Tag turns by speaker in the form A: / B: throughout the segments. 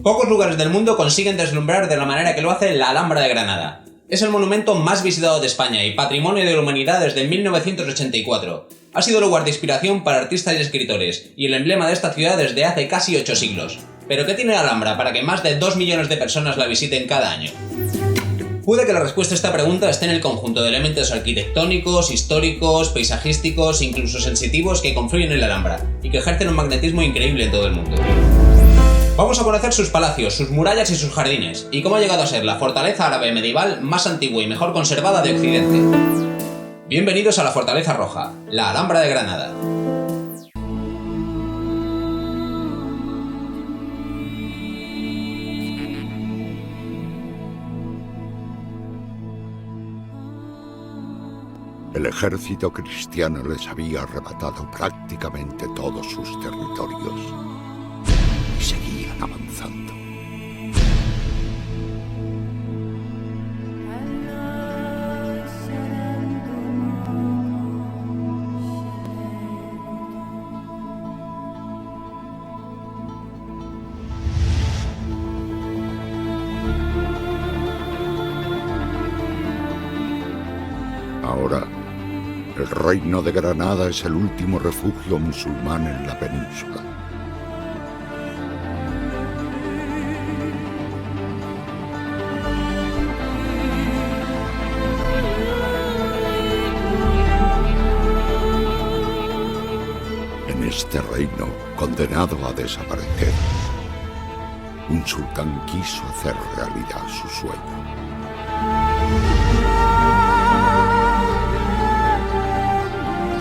A: Pocos lugares del mundo consiguen deslumbrar de la manera que lo hace la Alhambra de Granada. Es el monumento más visitado de España y patrimonio de la humanidad desde 1984. Ha sido lugar de inspiración para artistas y escritores, y el emblema de esta ciudad desde hace casi 8 siglos. ¿Pero qué tiene la Alhambra para que más de 2 millones de personas la visiten cada año? Puede que la respuesta a esta pregunta esté en el conjunto de elementos arquitectónicos, históricos, paisajísticos e incluso sensitivos que confluyen en la Alhambra, y que ejercen un magnetismo increíble en todo el mundo. Vamos a conocer sus palacios, sus murallas y sus jardines, y cómo ha llegado a ser la fortaleza árabe medieval más antigua y mejor conservada de Occidente. Bienvenidos a la Fortaleza Roja, la Alhambra de Granada.
B: El ejército cristiano les había arrebatado prácticamente todos sus territorios y seguían avanzando. Ahora, el reino de Granada es el último refugio musulmán en la península. En este reino, condenado a desaparecer, un sultán quiso hacer realidad su sueño.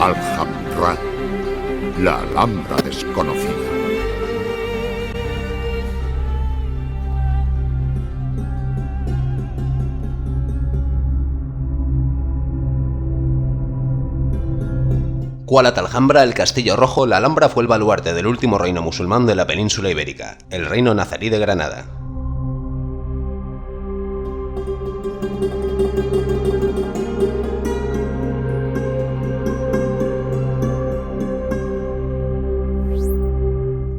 B: Alhambra, la Alhambra desconocida.
A: Cual Alhambra, el Castillo Rojo, la Alhambra fue el baluarte del último reino musulmán de la península ibérica, el reino nazarí de Granada.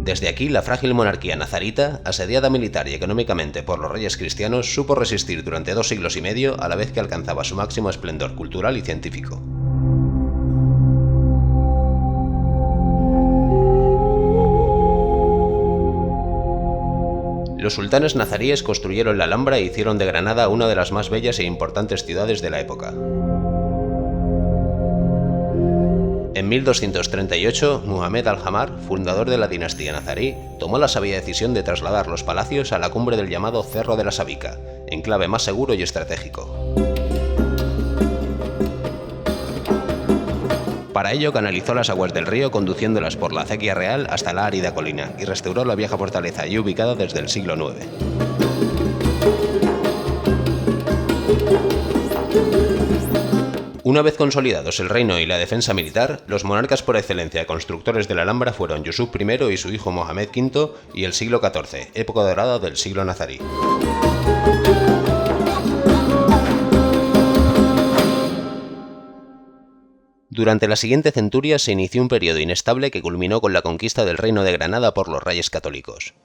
A: Desde aquí, la frágil monarquía nazarita, asediada militar y económicamente por los reyes cristianos, supo resistir durante 2 siglos y medio a la vez que alcanzaba su máximo esplendor cultural y científico. Los sultanes nazaríes construyeron la Alhambra e hicieron de Granada una de las más bellas e importantes ciudades de la época. En 1238, Muhammad al-Hamar, fundador de la dinastía nazarí, tomó la sabia decisión de trasladar los palacios a la cumbre del llamado Cerro de la Sabica, enclave más seguro y estratégico. Para ello canalizó las aguas del río conduciéndolas por la acequia real hasta la árida colina y restauró la vieja fortaleza allí ubicada desde el siglo IX. Una vez consolidados el reino y la defensa militar, los monarcas por excelencia constructores de la Alhambra fueron Yusuf I y su hijo Mohamed V y el siglo XIV, época dorada del siglo nazarí. Durante la siguiente centuria se inició un periodo inestable que culminó con la conquista del reino de Granada por los reyes católicos.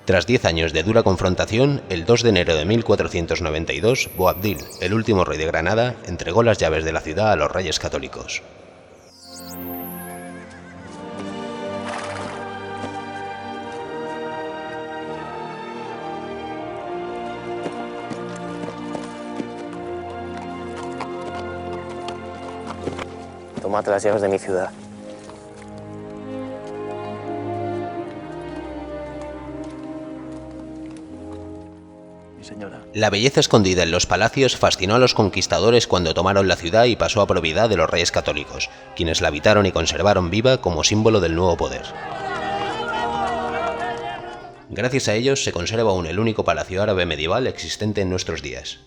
A: Tras 10 años de dura confrontación, el 2 de enero de 1492, Boabdil, el último rey de Granada, entregó las llaves de la ciudad a los reyes católicos.
C: Tómate las llaves de mi ciudad. mi señora.
D: La belleza escondida en los palacios fascinó a los conquistadores cuando tomaron la ciudad y pasó a propiedad de los reyes católicos, quienes la habitaron y conservaron viva como símbolo del nuevo poder. Gracias a ellos se conserva aún el único palacio árabe medieval existente en nuestros días.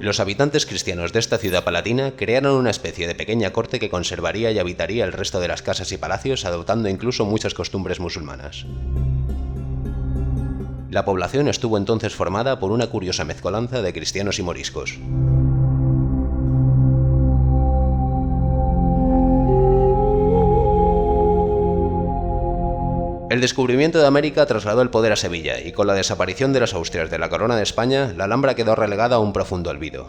D: Los habitantes cristianos de esta ciudad palatina crearon una especie de pequeña corte que conservaría y habitaría el resto de las casas y palacios, adoptando incluso muchas costumbres musulmanas. La población estuvo entonces formada por una curiosa mezcolanza de cristianos y moriscos. El descubrimiento de América trasladó el poder a Sevilla y con la desaparición de las Austrias de la corona de España, la Alhambra quedó relegada a un profundo olvido.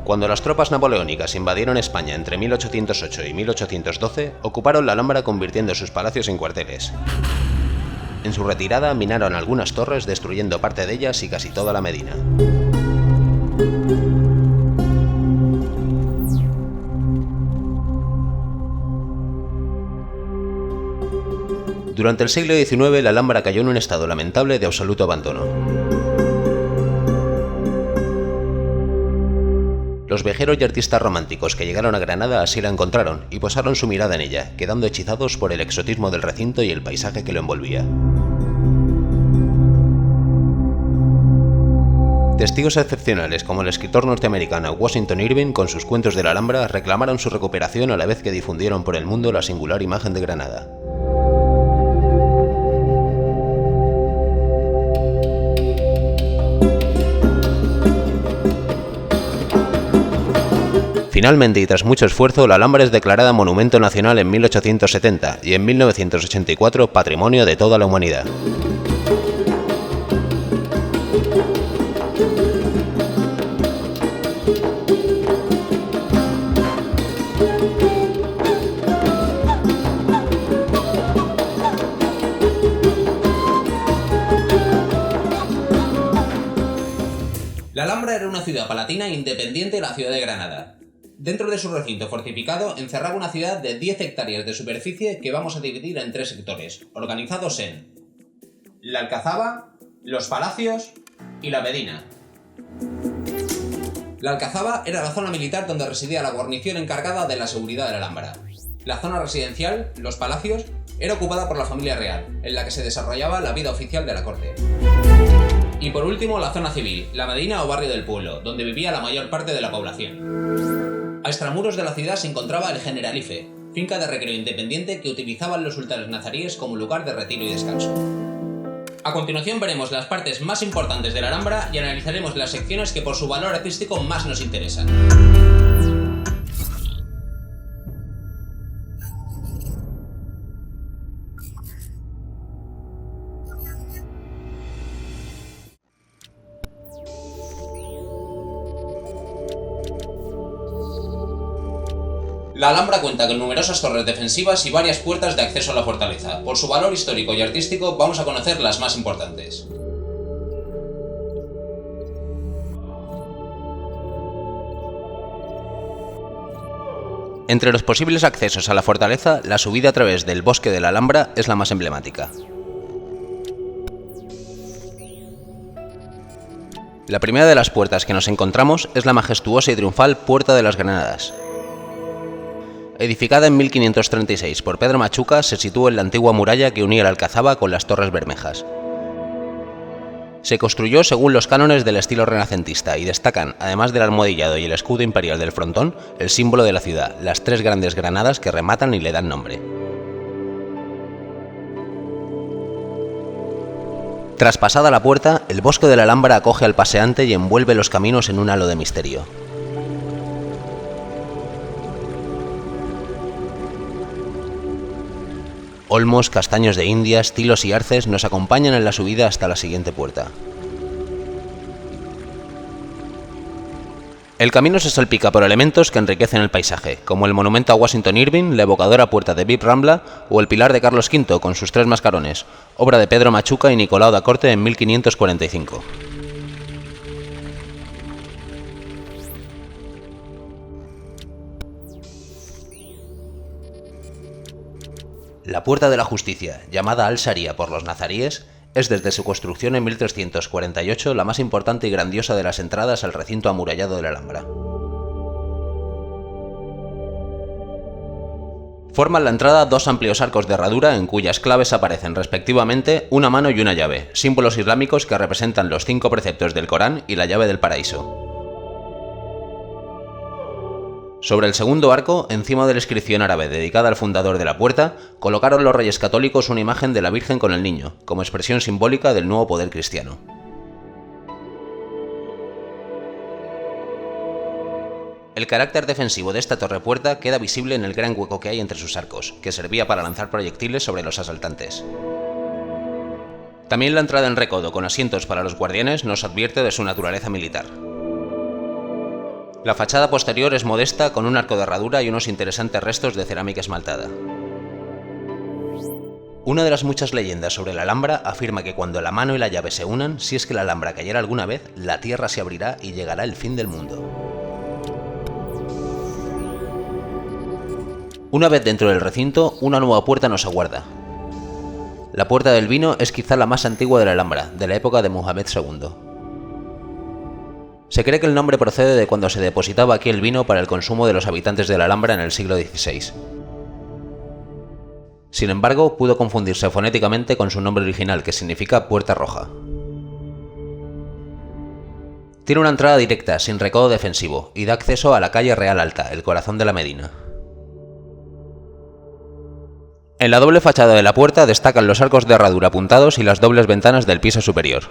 D: Cuando las tropas napoleónicas invadieron España entre 1808 y 1812, ocuparon la Alhambra convirtiendo sus palacios en cuarteles. En su retirada minaron algunas torres, destruyendo parte de ellas y casi toda la medina. Durante el siglo XIX, la Alhambra cayó en un estado lamentable de absoluto abandono. Los viajeros y artistas románticos que llegaron a Granada así la encontraron y posaron su mirada en ella, quedando hechizados por el exotismo del recinto y el paisaje que lo envolvía. Testigos excepcionales como el escritor norteamericano Washington Irving, con sus cuentos de la Alhambra, reclamaron su recuperación a la vez que difundieron por el mundo la singular imagen de Granada. Finalmente, y tras mucho esfuerzo, la Alhambra es declarada Monumento Nacional en 1870 y en 1984 Patrimonio de toda la Humanidad.
A: La Alhambra era una ciudad palatina independiente de la ciudad de Granada. Dentro de su recinto fortificado encerraba una ciudad de 10 hectáreas de superficie que vamos a dividir en 3 sectores, organizados en la Alcazaba, los Palacios y la Medina. La Alcazaba era la zona militar donde residía la guarnición encargada de la seguridad de la Alhambra. La zona residencial, los Palacios, era ocupada por la familia real, en la que se desarrollaba la vida oficial de la corte. Y por último, la zona civil, la Medina o barrio del pueblo, donde vivía la mayor parte de la población. A extramuros de la ciudad se encontraba el Generalife, finca de recreo independiente que utilizaban los sultanes nazaríes como lugar de retiro y descanso. A continuación veremos las partes más importantes de la Alhambra y analizaremos las secciones que por su valor artístico más nos interesan. La Alhambra cuenta con numerosas torres defensivas y varias puertas de acceso a la fortaleza. Por su valor histórico y artístico vamos a conocer las más importantes.
D: Entre los posibles accesos a la fortaleza, la subida a través del bosque de la Alhambra es la más emblemática. La primera de las puertas que nos encontramos es la majestuosa y triunfal Puerta de las Granadas. Edificada en 1536 por Pedro Machuca, se sitúa en la antigua muralla que unía la Alcazaba con las Torres Bermejas. Se construyó según los cánones del estilo renacentista y destacan, además del almohadillado y el escudo imperial del frontón, el símbolo de la ciudad, las 3 grandes granadas que rematan y le dan nombre. Traspasada la puerta, el bosque de la Alhambra acoge al paseante y envuelve los caminos en un halo de misterio. Olmos, castaños de Indias, tilos y arces nos acompañan en la subida hasta la siguiente puerta. El camino se salpica por elementos que enriquecen el paisaje, como el monumento a Washington Irving, la evocadora puerta de Vip Rambla o el pilar de Carlos V con sus 3 mascarones, obra de Pedro Machuca y Nicolau da Corte en 1545. La Puerta de la Justicia, llamada Al-Sharia por los nazaríes, es desde su construcción en 1348 la más importante y grandiosa de las entradas al recinto amurallado de la Alhambra. Forman la entrada dos amplios arcos de herradura en cuyas claves aparecen respectivamente una mano y una llave, símbolos islámicos que representan los 5 preceptos del Corán y la llave del paraíso. Sobre el segundo arco, encima de la inscripción árabe dedicada al fundador de la puerta, colocaron los reyes católicos una imagen de la Virgen con el niño, como expresión simbólica del nuevo poder cristiano. El carácter defensivo de esta torre-puerta queda visible en el gran hueco que hay entre sus arcos, que servía para lanzar proyectiles sobre los asaltantes. También la entrada en recodo con asientos para los guardianes nos advierte de su naturaleza militar. La fachada posterior es modesta, con un arco de herradura y unos interesantes restos de cerámica esmaltada. Una de las muchas leyendas sobre la Alhambra afirma que cuando la mano y la llave se unan, si es que la Alhambra cayera alguna vez, la tierra se abrirá y llegará el fin del mundo. Una vez dentro del recinto, una nueva puerta nos aguarda. La Puerta del Vino es quizá la más antigua de la Alhambra, de la época de Muhammad II. Se cree que el nombre procede de cuando se depositaba aquí el vino para el consumo de los habitantes de la Alhambra en el siglo XVI. Sin embargo, pudo confundirse fonéticamente con su nombre original, que significa Puerta Roja. Tiene una entrada directa, sin recodo defensivo, y da acceso a la calle Real Alta, el corazón de la Medina. En la doble fachada de la puerta destacan los arcos de herradura apuntados y las dobles ventanas del piso superior.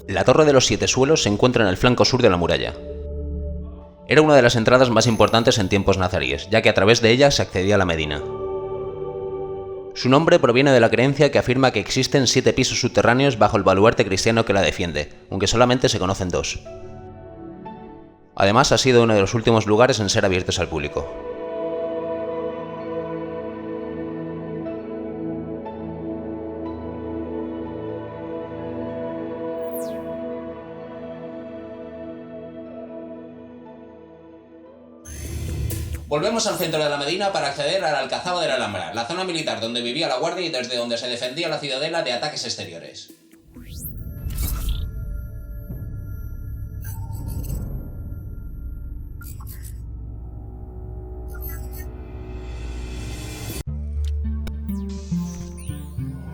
D: La Torre de los Siete Suelos se encuentra en el flanco sur de la muralla. Era una de las entradas más importantes en tiempos nazaríes, ya que a través de ella se accedía a la Medina. Su nombre proviene de la creencia que afirma que existen 7 pisos subterráneos bajo el baluarte cristiano que la defiende, aunque solamente se conocen 2. Además, ha sido uno de los últimos lugares en ser abiertos al público.
A: Volvemos al centro de la Medina para acceder a la Alcazaba de la Alhambra, la zona militar donde vivía la guardia y desde donde se defendía la ciudadela de ataques exteriores.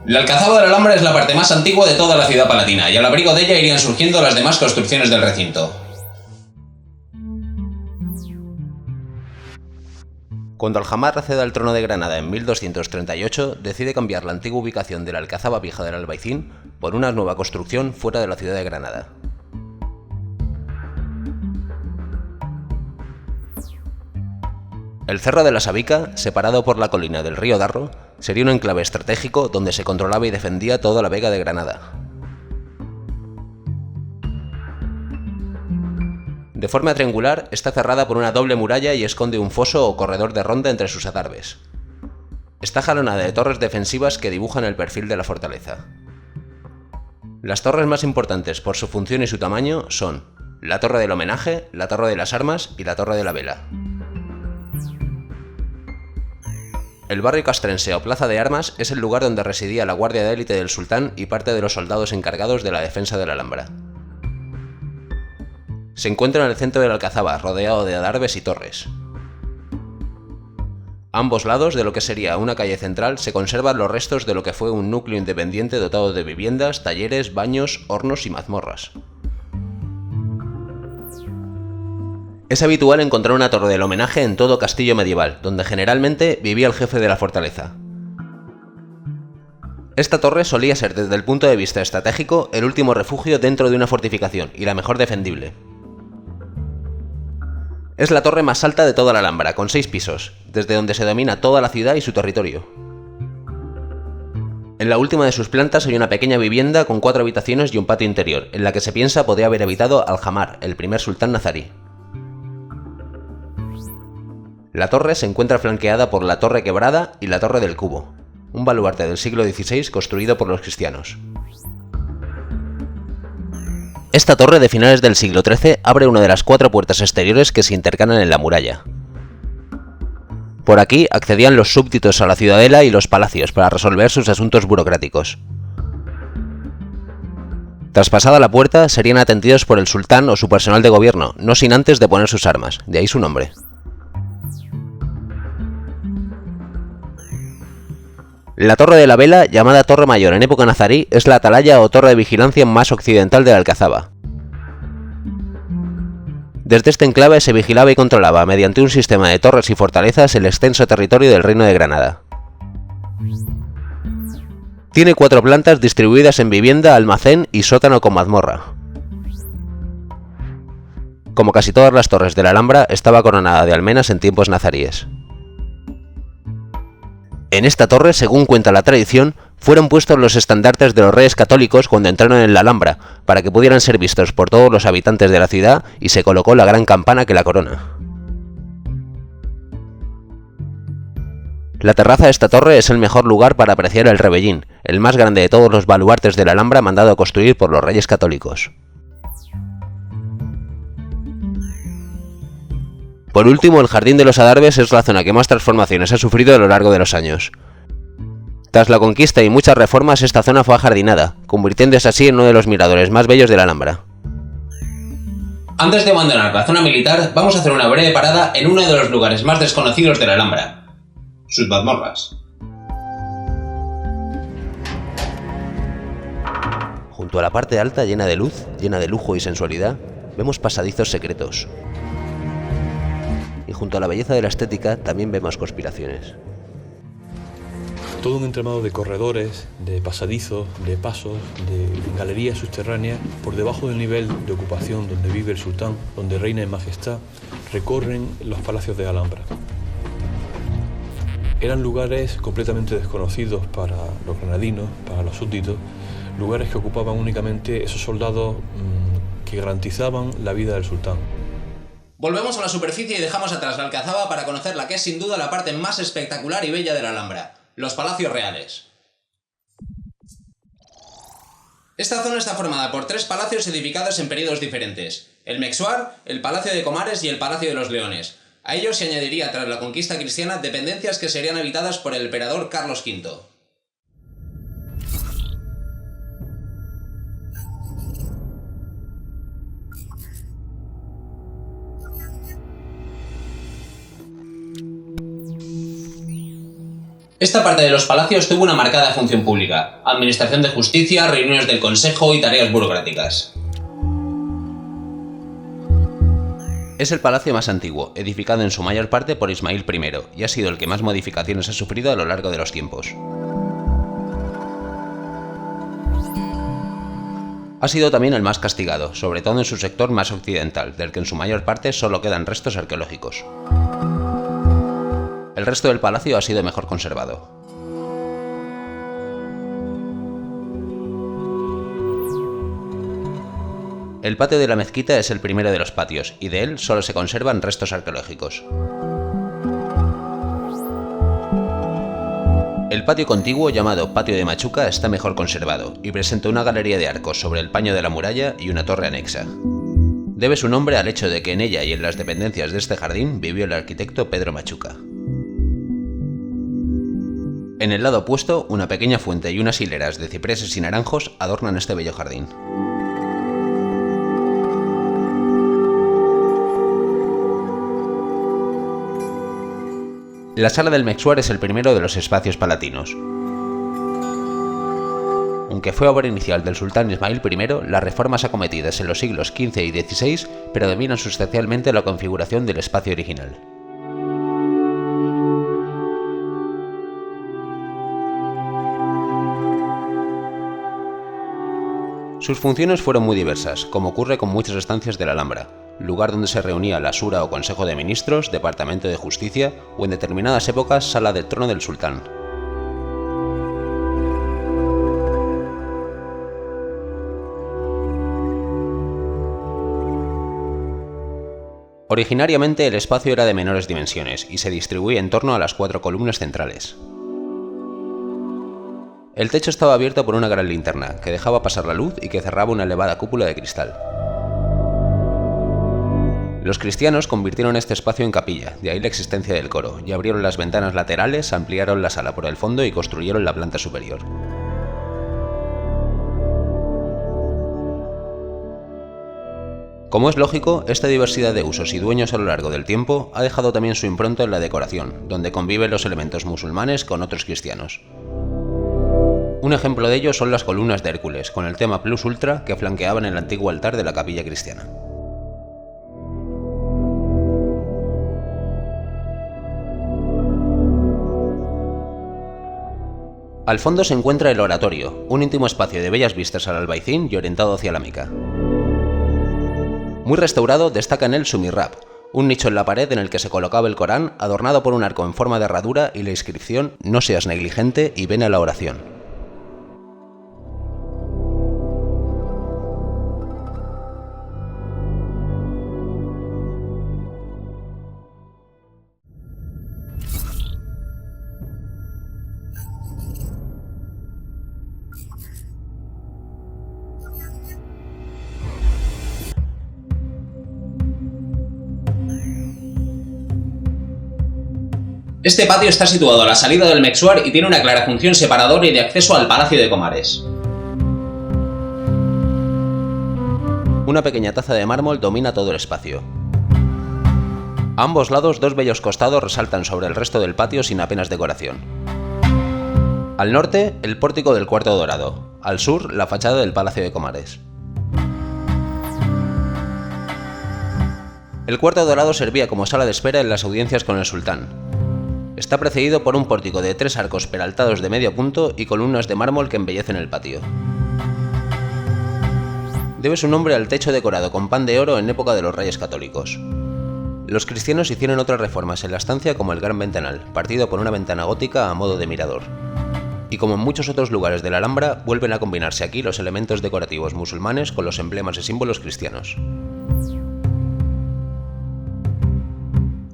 A: La Alcazaba de la Alhambra es la parte más antigua de toda la ciudad palatina, y al abrigo de ella irían surgiendo las demás construcciones del recinto.
D: Cuando Alhamar accede al trono de Granada en 1238, decide cambiar la antigua ubicación de la Alcazaba Vieja del Albaicín por una nueva construcción fuera de la ciudad de Granada. El Cerro de la Sabica, separado por la colina del río Darro, sería un enclave estratégico donde se controlaba y defendía toda la Vega de Granada. De forma triangular, está cerrada por una doble muralla y esconde un foso o corredor de ronda entre sus adarves. Está jalonada de torres defensivas que dibujan el perfil de la fortaleza. Las torres más importantes por su función y su tamaño son la Torre del Homenaje, la Torre de las Armas y la Torre de la Vela. El barrio castrense o Plaza de Armas es el lugar donde residía la guardia de élite del sultán y parte de los soldados encargados de la defensa de la Alhambra. Se encuentra en el centro de la Alcazaba, rodeado de adarves y torres. A ambos lados de lo que sería una calle central se conservan los restos de lo que fue un núcleo independiente dotado de viviendas, talleres, baños, hornos y mazmorras. Es habitual encontrar una torre del homenaje en todo castillo medieval, donde generalmente vivía el jefe de la fortaleza. Esta torre solía ser, desde el punto de vista estratégico, el último refugio dentro de una fortificación y la mejor defendible. Es la torre más alta de toda la Alhambra, con 6 pisos, desde donde se domina toda la ciudad y su territorio. En la última de sus plantas hay una pequeña vivienda con 4 habitaciones y un patio interior, en la que se piensa podía haber habitado Alhamar, el primer sultán nazarí. La torre se encuentra flanqueada por la Torre Quebrada y la Torre del Cubo, un baluarte del siglo XVI construido por los cristianos. Esta torre de finales del siglo XIII abre una de las 4 puertas exteriores que se intercalan en la muralla. Por aquí accedían los súbditos a la ciudadela y los palacios para resolver sus asuntos burocráticos. Traspasada la puerta, serían atendidos por el sultán o su personal de gobierno, no sin antes de poner sus armas, de ahí su nombre. La Torre de la Vela, llamada Torre Mayor en época nazarí, es la atalaya o torre de vigilancia más occidental de la Alcazaba. Desde este enclave se vigilaba y controlaba, mediante un sistema de torres y fortalezas, el extenso territorio del Reino de Granada. Tiene 4 plantas distribuidas en vivienda, almacén y sótano con mazmorra. Como casi todas las torres de la Alhambra, estaba coronada de almenas en tiempos nazaríes. En esta torre, según cuenta la tradición, fueron puestos los estandartes de los reyes católicos cuando entraron en la Alhambra, para que pudieran ser vistos por todos los habitantes de la ciudad, y se colocó la gran campana que la corona. La terraza de esta torre es el mejor lugar para apreciar el Rebellín, el más grande de todos los baluartes de la Alhambra mandado a construir por los reyes católicos. Por último, el Jardín de los Adarves es la zona que más transformaciones ha sufrido a lo largo de los años. Tras la conquista y muchas reformas, esta zona fue ajardinada, convirtiéndose así en uno de los miradores más bellos de la Alhambra.
A: Antes de abandonar la zona militar, vamos a hacer una breve parada en uno de los lugares más desconocidos de la Alhambra: sus mazmorras.
D: Junto a la parte alta, llena de luz, llena de lujo y sensualidad, vemos pasadizos secretos. Y junto a la belleza de la estética, también vemos conspiraciones.
C: Todo un entramado de corredores, de pasadizos, de pasos, de galerías subterráneas, por debajo del nivel de ocupación donde vive el sultán, donde reina en majestad, recorren los palacios de Alhambra. Eran lugares completamente desconocidos para los granadinos, para los súbditos, lugares que ocupaban únicamente esos soldados que garantizaban la vida del sultán.
A: Volvemos a la superficie y dejamos atrás la Alcazaba para conocer la que es sin duda la parte más espectacular y bella de la Alhambra: los palacios reales. Esta zona está formada por 3 palacios edificados en periodos diferentes: el Mexuar, el Palacio de Comares y el Palacio de los Leones. A ellos se añadiría, tras la conquista cristiana, dependencias que serían habitadas por el emperador Carlos V. Esta parte de los palacios tuvo una marcada función pública: administración de justicia, reuniones del consejo y tareas burocráticas.
D: Es el palacio más antiguo, edificado en su mayor parte por Ismail I, y ha sido el que más modificaciones ha sufrido a lo largo de los tiempos. Ha sido también el más castigado, sobre todo en su sector más occidental, del que en su mayor parte solo quedan restos arqueológicos. El resto del palacio ha sido mejor conservado. El patio de la mezquita es el primero de los patios, y de él solo se conservan restos arqueológicos. El patio contiguo, llamado Patio de Machuca, está mejor conservado, y presenta una galería de arcos sobre el paño de la muralla y una torre anexa. Debe su nombre al hecho de que en ella y en las dependencias de este jardín vivió el arquitecto Pedro Machuca. En el lado opuesto, una pequeña fuente y unas hileras de cipreses y naranjos adornan este bello jardín. La sala del Mexuar es el primero de los espacios palatinos. Aunque fue obra inicial del sultán Ismail I, las reformas acometidas en los siglos XV y XVI predominan sustancialmente la configuración del espacio original. Sus funciones fueron muy diversas, como ocurre con muchas estancias de la Alhambra, lugar donde se reunía la Shura o Consejo de Ministros, Departamento de Justicia o en determinadas épocas Sala del Trono del Sultán. Originariamente el espacio era de menores dimensiones y se distribuía en torno a las 4 columnas centrales. El techo estaba abierto por una gran linterna, que dejaba pasar la luz y que cerraba una elevada cúpula de cristal. Los cristianos convirtieron este espacio en capilla, de ahí la existencia del coro, y abrieron las ventanas laterales, ampliaron la sala por el fondo y construyeron la planta superior. Como es lógico, esta diversidad de usos y dueños a lo largo del tiempo ha dejado también su impronta en la decoración, donde conviven los elementos musulmanes con otros cristianos. Un ejemplo de ello son las columnas de Hércules, con el tema Plus Ultra que flanqueaban el antiguo altar de la capilla cristiana. Al fondo se encuentra el oratorio, un íntimo espacio de bellas vistas al Albaicín y orientado hacia la Meca. Muy restaurado, destaca en él su mihrab, un nicho en la pared en el que se colocaba el Corán, adornado por un arco en forma de herradura y la inscripción «No seas negligente y ven a la oración».
A: Este patio está situado a la salida del Mexuar y tiene una clara función separadora y de acceso al Palacio de Comares.
D: Una pequeña taza de mármol domina todo el espacio. A ambos lados, dos bellos costados resaltan sobre el resto del patio sin apenas decoración. Al norte, el pórtico del Cuarto Dorado. Al sur, la fachada del Palacio de Comares. El Cuarto Dorado servía como sala de espera en las audiencias con el sultán. Está precedido por un pórtico de 3 arcos peraltados de medio punto y columnas de mármol que embellecen el patio. Debe su nombre al techo decorado con pan de oro en época de los Reyes Católicos. Los cristianos hicieron otras reformas en la estancia como el gran ventanal, partido por una ventana gótica a modo de mirador. Y como en muchos otros lugares de la Alhambra, vuelven a combinarse aquí los elementos decorativos musulmanes con los emblemas y símbolos cristianos.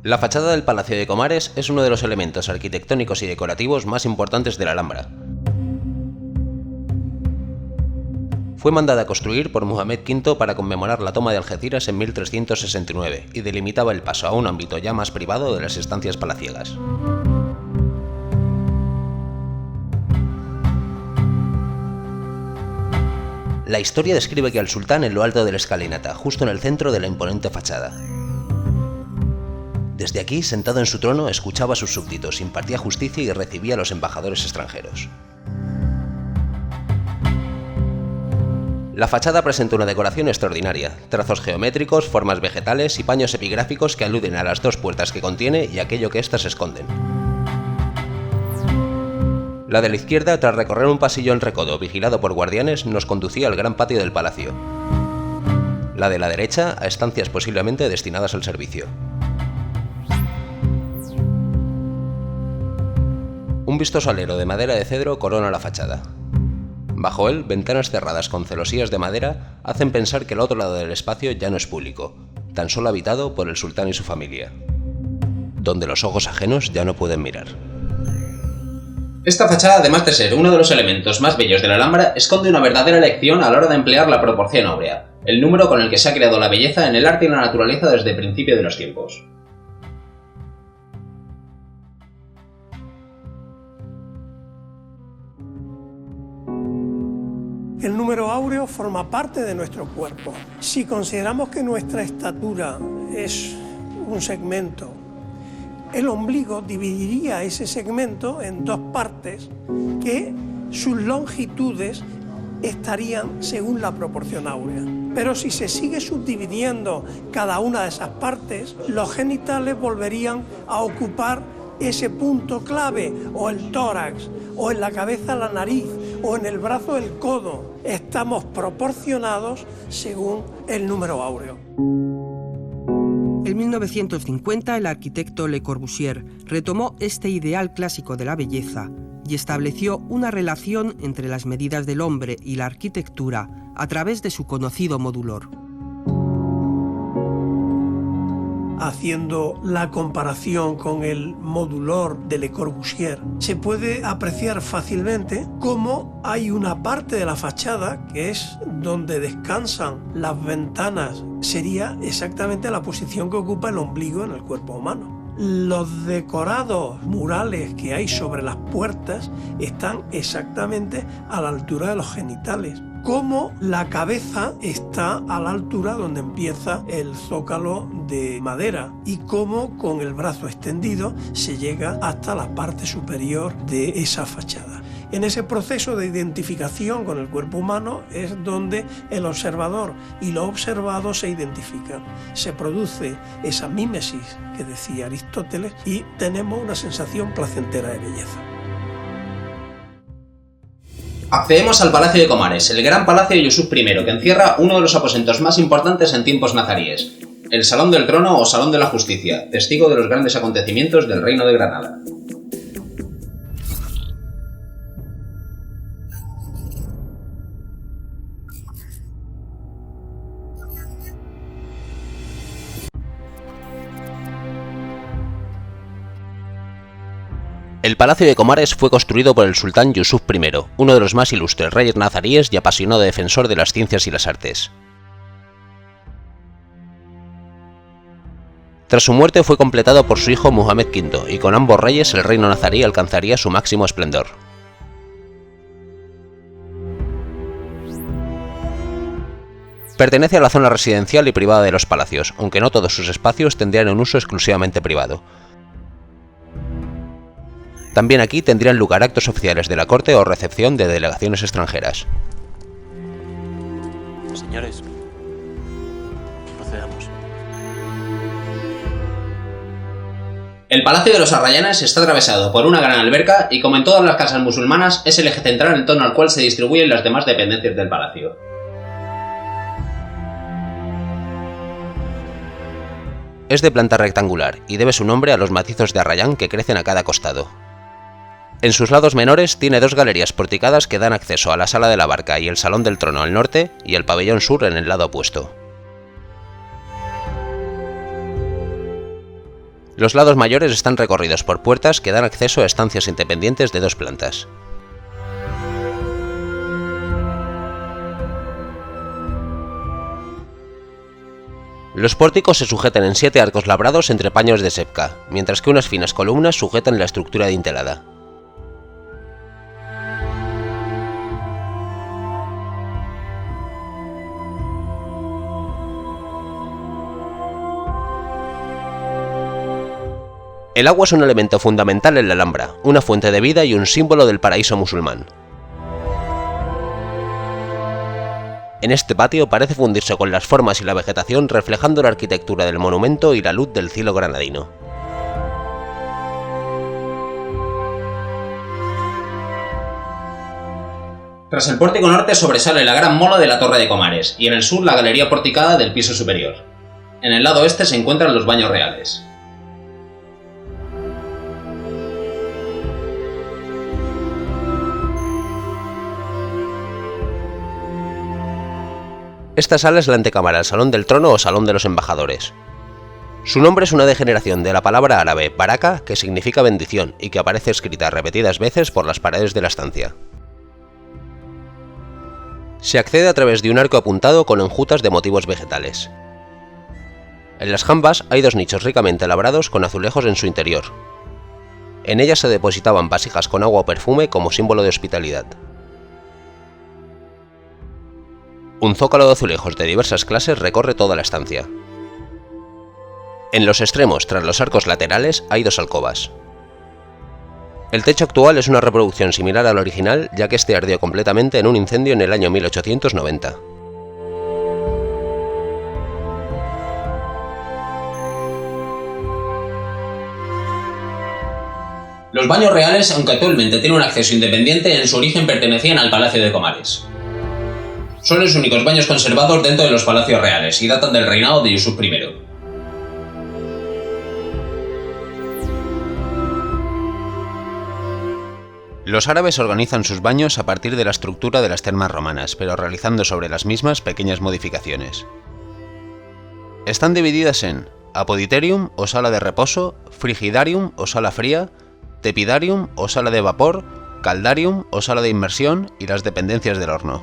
D: La fachada del Palacio de Comares es uno de los elementos arquitectónicos y decorativos más importantes de la Alhambra. Fue mandada a construir por Muhammad V para conmemorar la toma de Algeciras en 1369 y delimitaba el paso a un ámbito ya más privado de las estancias palaciegas. La historia describe que al sultán en lo alto de la escalinata, justo en el centro de la imponente fachada. Desde aquí, sentado en su trono, escuchaba a sus súbditos, impartía justicia y recibía a los embajadores extranjeros. La fachada presenta una decoración extraordinaria, trazos geométricos, formas vegetales y paños epigráficos que aluden a las dos puertas que contiene y aquello que éstas esconden. La de la izquierda, tras recorrer un pasillo en recodo vigilado por guardianes, nos conducía al gran patio del palacio. La de la derecha, a estancias posiblemente destinadas al servicio. Un vistoso alero de madera de cedro corona la fachada. Bajo él, ventanas cerradas con celosías de madera hacen pensar que el otro lado del espacio ya no es público, tan solo habitado por el sultán y su familia, donde los ojos ajenos ya no pueden mirar.
A: Esta fachada, además de ser uno de los elementos más bellos de la Alhambra, esconde una verdadera lección a la hora de emplear la proporción áurea, el número con el que se ha creado la belleza en el arte y la naturaleza desde el principio de los tiempos.
E: El número áureo forma parte de nuestro cuerpo. Si consideramos que nuestra estatura es un segmento, el ombligo dividiría ese segmento en dos partes que sus longitudes estarían según la proporción áurea. Pero si se sigue subdividiendo cada una de esas partes, los genitales volverían a ocupar ese punto clave, o el tórax, o en la cabeza la nariz, o en el brazo el codo. Estamos proporcionados según el número áureo.
F: En 1950, el arquitecto Le Corbusier retomó este ideal clásico de la belleza y estableció una relación entre las medidas del hombre y la arquitectura a través de su conocido modulor.
E: haciendo la comparación con el modulor de Le Corbusier, se puede apreciar fácilmente cómo hay una parte de la fachada que es donde descansan las ventanas, sería exactamente la posición que ocupa el ombligo en el cuerpo humano. Los decorados murales que hay sobre las puertas están exactamente a la altura de los genitales. Cómo la cabeza está a la altura donde empieza el zócalo de madera y cómo con el brazo extendido se llega hasta la parte superior de esa fachada. En ese proceso de identificación con el cuerpo humano es donde el observador y lo observado se identifican. Se produce esa mímesis que decía Aristóteles y tenemos una sensación placentera de belleza.
A: Accedemos al Palacio de Comares, el gran palacio de Yusuf I, que encierra uno de los aposentos más importantes en tiempos nazaríes, el Salón del Trono o Salón de la Justicia, testigo de los grandes acontecimientos del Reino de Granada.
D: El Palacio de Comares fue construido por el sultán Yusuf I, uno de los más ilustres reyes nazaríes y apasionado defensor de las ciencias y las artes. Tras su muerte fue completado por su hijo Muhammad V, y con ambos reyes el reino nazarí alcanzaría su máximo esplendor. Pertenece a la zona residencial y privada de los palacios, aunque no todos sus espacios tendrían un uso exclusivamente privado. También aquí tendrían lugar actos oficiales de la corte o recepción de delegaciones extranjeras.
C: Señores, procedamos.
A: El Palacio de los Arrayanes está atravesado por una gran alberca y, como en todas las casas musulmanas, es el eje central en torno al cual se distribuyen las demás dependencias del palacio.
D: Es de planta rectangular y debe su nombre a los macizos de arrayán que crecen a cada costado. En sus lados menores tiene dos galerías porticadas que dan acceso a la Sala de la Barca y el Salón del Trono al norte y el Pabellón Sur en el lado opuesto. Los lados mayores están recorridos por puertas que dan acceso a estancias independientes de 2 plantas. Los pórticos se sujetan en 7 arcos labrados entre paños de sepca, mientras que unas finas columnas sujetan la estructura dintelada. El agua es un elemento fundamental en la Alhambra, una fuente de vida y un símbolo del paraíso musulmán. En este patio parece fundirse con las formas y la vegetación, reflejando la arquitectura del monumento y la luz del cielo granadino.
A: Tras el pórtico norte sobresale la gran mola de la Torre de Comares, y en el sur la galería porticada del piso superior. En el lado oeste se encuentran los baños reales.
D: Esta sala es la antecámara al Salón del Trono o Salón de los Embajadores. Su nombre es una degeneración de la palabra árabe baraka, que significa bendición y que aparece escrita repetidas veces por las paredes de la estancia. Se accede a través de un arco apuntado con enjutas de motivos vegetales. En las jambas hay 2 nichos ricamente labrados con azulejos en su interior. En ellas se depositaban vasijas con agua o perfume como símbolo de hospitalidad. Un zócalo de azulejos de diversas clases recorre toda la estancia. En los extremos, tras los arcos laterales, hay 2 alcobas. El techo actual es una reproducción similar al original, ya que este ardió completamente en un incendio en el año 1890.
A: Los baños reales, aunque actualmente tienen un acceso independiente, en su origen pertenecían al Palacio de Comares. Son los únicos baños conservados dentro de los palacios reales y datan del reinado de Yusuf I.
D: Los árabes organizan sus baños a partir de la estructura de las termas romanas, pero realizando sobre las mismas pequeñas modificaciones. Están divididas en Apoditerium o sala de reposo, Frigidarium o sala fría, Tepidarium o sala de vapor, Caldarium o sala de inmersión y las dependencias del horno.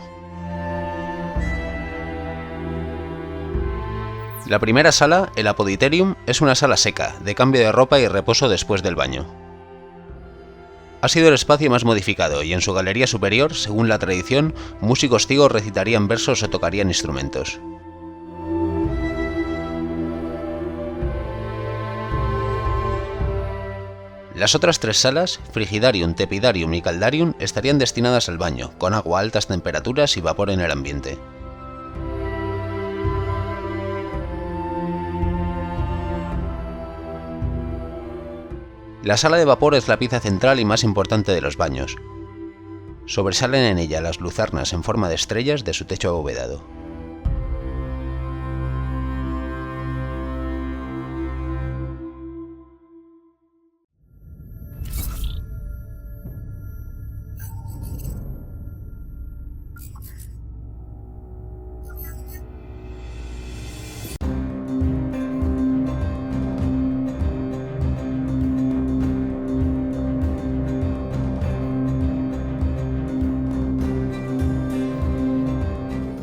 D: La primera sala, el Apoditerium, es una sala seca, de cambio de ropa y reposo después del baño. Ha sido el espacio más modificado y en su galería superior, según la tradición, músicos ciegos recitarían versos o tocarían instrumentos. Las otras tres salas, Frigidarium, Tepidarium y Caldarium, estarían destinadas al baño, con agua a altas temperaturas y vapor en el ambiente. La sala de vapor es la pieza central y más importante de los baños. Sobresalen en ella las lucernas en forma de estrellas de su techo abovedado.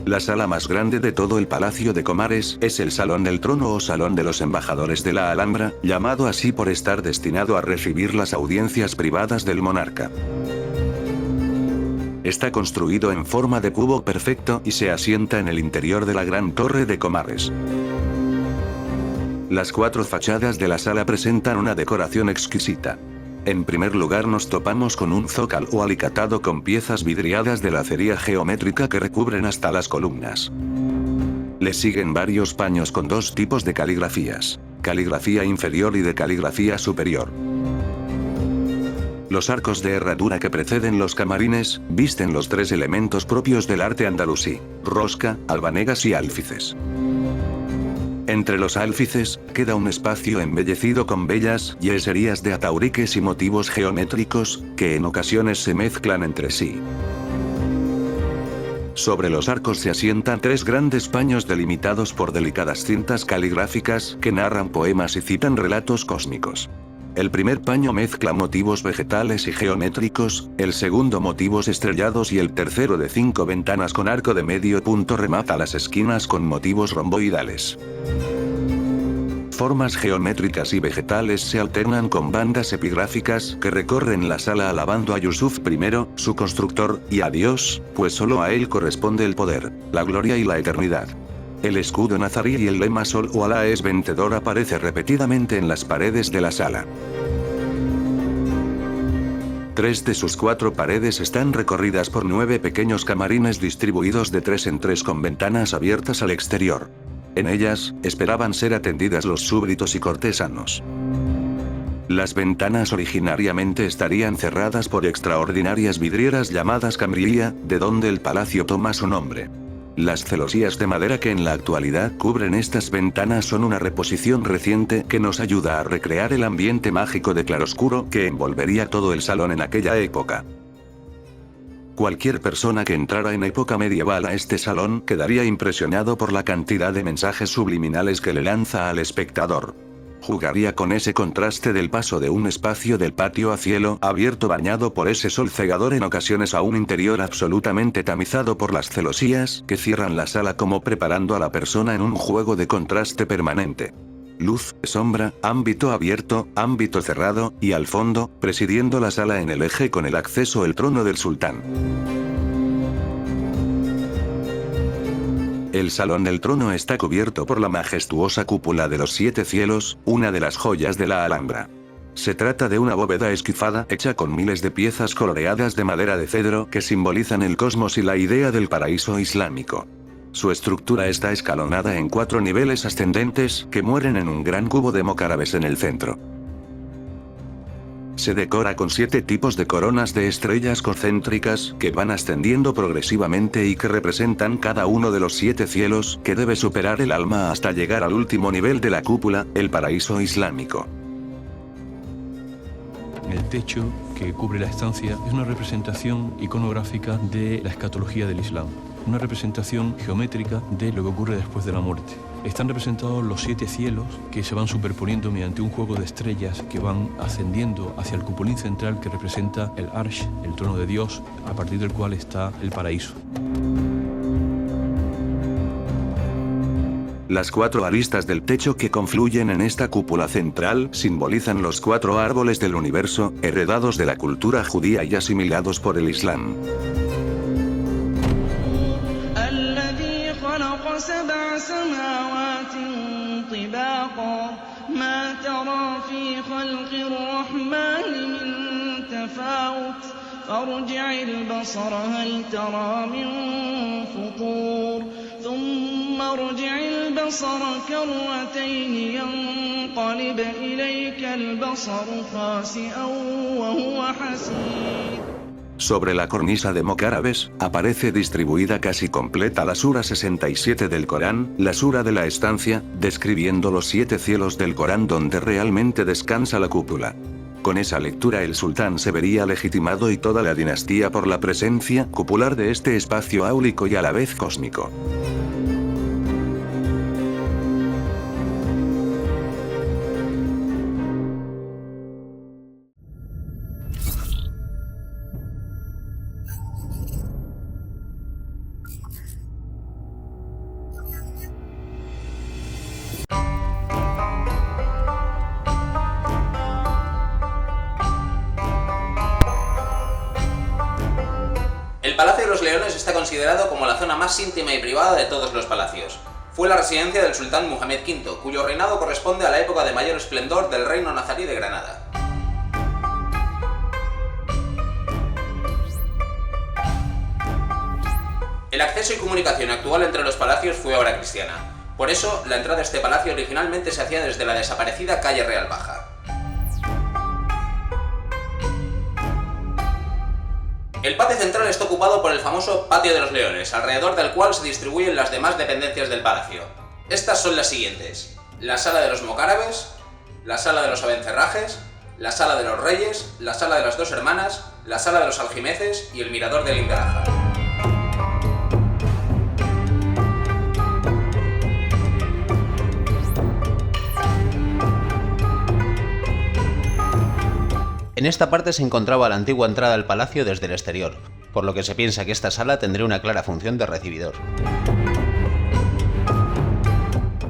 G: La sala más grande de todo el Palacio de Comares es el Salón del Trono o Salón de los Embajadores de la Alhambra, llamado así por estar destinado a recibir las audiencias privadas del monarca. Está construido en forma de cubo perfecto y se asienta en el interior de la gran torre de Comares. Las cuatro fachadas de la sala presentan una decoración exquisita. En primer lugar nos topamos con un zócalo alicatado con piezas vidriadas de lacería geométrica que recubren hasta las columnas. Le siguen varios paños con dos tipos de caligrafías: caligrafía inferior y de caligrafía superior. Los arcos de herradura que preceden los camarines visten los tres elementos propios del arte andalusí: rosca, albanegas y alfices. Entre los alfices, queda un espacio embellecido con bellas yeserías de atauriques y motivos geométricos, que en ocasiones se mezclan entre sí. Sobre los arcos se asientan tres grandes paños delimitados por delicadas cintas caligráficas que narran poemas y citan relatos cósmicos. El primer paño mezcla motivos vegetales y geométricos, el segundo motivos estrellados y el tercero de 5 ventanas con arco de medio punto remata las esquinas con motivos romboidales. Formas geométricas y vegetales se alternan con bandas epigráficas que recorren la sala alabando a Yusuf I, su constructor, y a Dios, pues solo a él corresponde el poder, la gloria y la eternidad. El escudo nazarí y el lema Sol o Alá es vencedor aparece repetidamente en las paredes de la sala. 3 de sus 4 paredes están recorridas por 9 pequeños camarines distribuidos de 3 en 3 con ventanas abiertas al exterior. En ellas, esperaban ser atendidas los súbditos y cortesanos. Las ventanas originariamente estarían cerradas por extraordinarias vidrieras llamadas cambrilla, de donde el palacio toma su nombre. Las celosías de madera que en la actualidad cubren estas ventanas son una reposición reciente que nos ayuda a recrear el ambiente mágico de claroscuro que envolvería todo el salón en aquella época. Cualquier persona que entrara en época medieval a este salón quedaría impresionado por la cantidad de mensajes subliminales que le lanza al espectador. Jugaría con ese contraste del paso de un espacio del patio a cielo abierto bañado por ese sol cegador en ocasiones a un interior absolutamente tamizado por las celosías que cierran la sala como preparando a la persona en un juego de contraste permanente. Luz, sombra, ámbito abierto, ámbito cerrado, y al fondo, presidiendo la sala en el eje con el acceso el trono del sultán. El Salón del Trono está cubierto por la majestuosa cúpula de los 7 cielos, una de las joyas de la Alhambra. Se trata de una bóveda esquifada hecha con miles de piezas coloreadas de madera de cedro que simbolizan el cosmos y la idea del paraíso islámico. Su estructura está escalonada en 4 niveles ascendentes que mueren en un gran cubo de mocárabes en el centro. Se decora con 7 tipos de coronas de estrellas concéntricas que van ascendiendo progresivamente y que representan cada uno de los 7 cielos que debe superar el alma hasta llegar al último nivel de la cúpula, el paraíso islámico.
C: El techo que cubre la estancia es una representación iconográfica de la escatología del Islam, una representación geométrica de lo que ocurre después de la muerte. están representados los 7 cielos que se van superponiendo mediante un juego de estrellas que van ascendiendo hacia el cupolín central que representa el Arsh, el trono de Dios, a partir del cual está el paraíso.
G: Las 4 aristas del techo que confluyen en esta cúpula central simbolizan los 4 árboles del universo, heredados de la cultura judía y asimilados por el Islam.
H: ثم ارجع البصر كرتين ينقلب إليك البصر خاسئا وهو حسير.
G: Sobre la cornisa de mocárabes, aparece distribuida casi completa la sura 67 del Corán, la sura de la estancia, describiendo los 7 cielos del Corán donde realmente descansa la cúpula. Con esa lectura el sultán se vería legitimado y toda la dinastía por la presencia cupular de este espacio áulico y a la vez cósmico.
A: El Palacio de los Leones está considerado como la zona más íntima y privada de todos los palacios. Fue la residencia del sultán Muhammad V, cuyo reinado corresponde a la época de mayor esplendor del reino nazarí de Granada. El acceso y comunicación actual entre los palacios fue obra cristiana. Por eso, la entrada a este palacio originalmente se hacía desde la desaparecida calle Real Baja. El patio central está ocupado por el famoso Patio de los Leones, alrededor del cual se distribuyen las demás dependencias del palacio. Estas son las siguientes: la sala de los mocárabes, la sala de los abencerrajes, la sala de los reyes, la sala de las 2 hermanas, la sala de los aljimeces y el mirador del Indaraja.
D: En esta parte se encontraba la antigua entrada al palacio desde el exterior, por lo que se piensa que esta sala tendría una clara función de recibidor.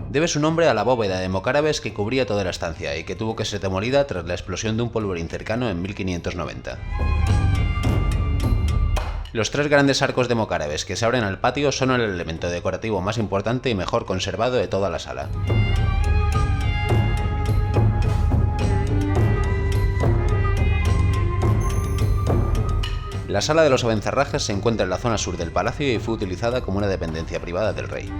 D: Debe su nombre a la bóveda de mocárabes que cubría toda la estancia y que tuvo que ser demolida tras la explosión de un polvorín cercano en 1590. Los 3 grandes arcos de mocárabes que se abren al patio son el elemento decorativo más importante y mejor conservado de toda la sala. La sala de los abencerrajes se encuentra en la zona sur del palacio y fue utilizada como una dependencia privada del rey.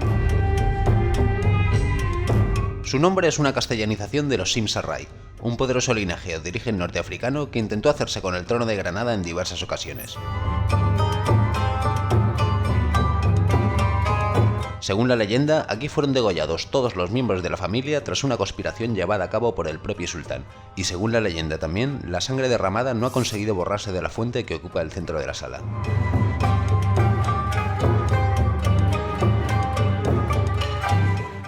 D: Su nombre es una castellanización de los Simsarray, un poderoso linaje de origen norteafricano que intentó hacerse con el trono de Granada en diversas ocasiones. Según la leyenda, aquí fueron degollados todos los miembros de la familia tras una conspiración llevada a cabo por el propio sultán, y según la leyenda también, la sangre derramada no ha conseguido borrarse de la fuente que ocupa el centro de la sala.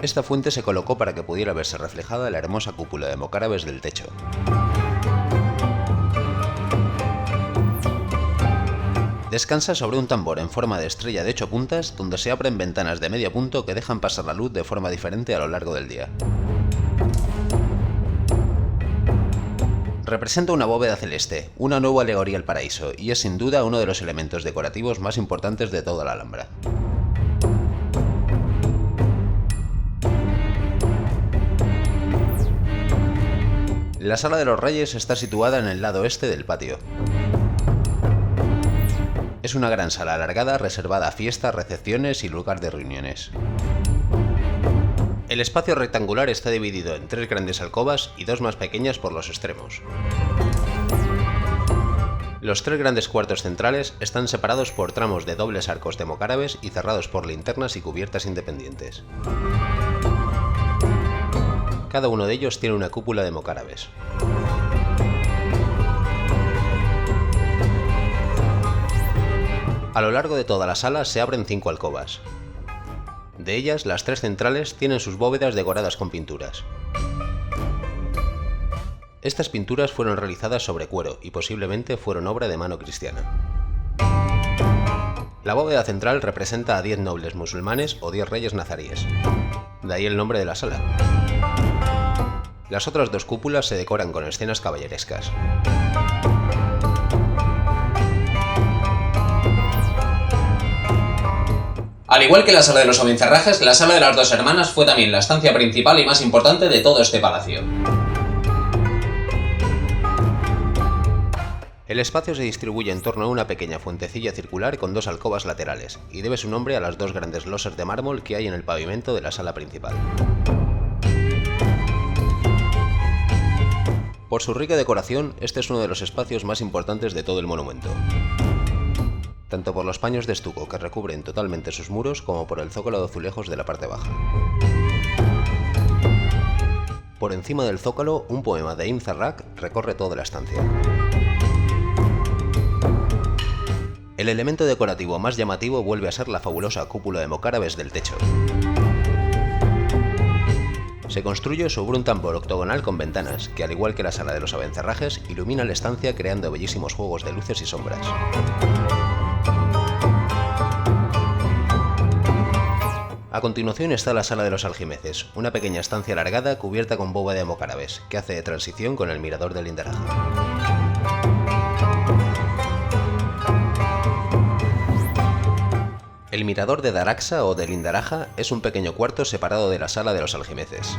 D: Esta fuente se colocó para que pudiera verse reflejada la hermosa cúpula de mocárabes del techo. Descansa sobre un tambor en forma de estrella de 8 puntas, donde se abren ventanas de medio punto que dejan pasar la luz de forma diferente a lo largo del día. Representa una bóveda celeste, una nueva alegoría al paraíso, y es sin duda uno de los elementos decorativos más importantes de toda la Alhambra. La sala de los reyes está situada en el lado este del patio. Es una gran sala alargada reservada a fiestas, recepciones y lugar de reuniones. El espacio rectangular está dividido en 3 grandes alcobas y 2 más pequeñas por los extremos. Los 3 grandes cuartos centrales están separados por tramos de dobles arcos de mocárabes y cerrados por linternas y cubiertas independientes. Cada uno de ellos tiene una cúpula de mocárabes. A lo largo de toda la sala se abren 5 alcobas. De ellas, las 3 centrales tienen sus bóvedas decoradas con pinturas. Estas pinturas fueron realizadas sobre cuero y posiblemente fueron obra de mano cristiana. La bóveda central representa a 10 nobles musulmanes o 10 reyes nazaríes. De ahí el nombre de la sala. Las otras 2 cúpulas se decoran con escenas caballerescas.
A: Al igual que la sala de los Abencerrajes, la sala de las 2 hermanas fue también la estancia principal y más importante de todo este palacio.
D: El espacio se distribuye en torno a una pequeña fuentecilla circular con 2 alcobas laterales, y debe su nombre a las 2 grandes losas de mármol que hay en el pavimento de la sala principal. Por su rica decoración, este es uno de los espacios más importantes de todo el monumento, tanto por los paños de estuco que recubren totalmente sus muros como por el zócalo de azulejos de la parte baja. Por encima del zócalo, un poema de Ibn Zarrak recorre toda la estancia. El elemento decorativo más llamativo vuelve a ser la fabulosa cúpula de mocárabes del techo. Se construye sobre un tambor octogonal con ventanas, que al igual que la sala de los Abencerrajes, ilumina la estancia creando bellísimos juegos de luces y sombras. A continuación está la sala de los Algimeces, una pequeña estancia alargada cubierta con bóveda de mocárabes, que hace de transición con el mirador de Lindaraja. El mirador de Daraxa o de Lindaraja es un pequeño cuarto separado de la sala de los Algimeces.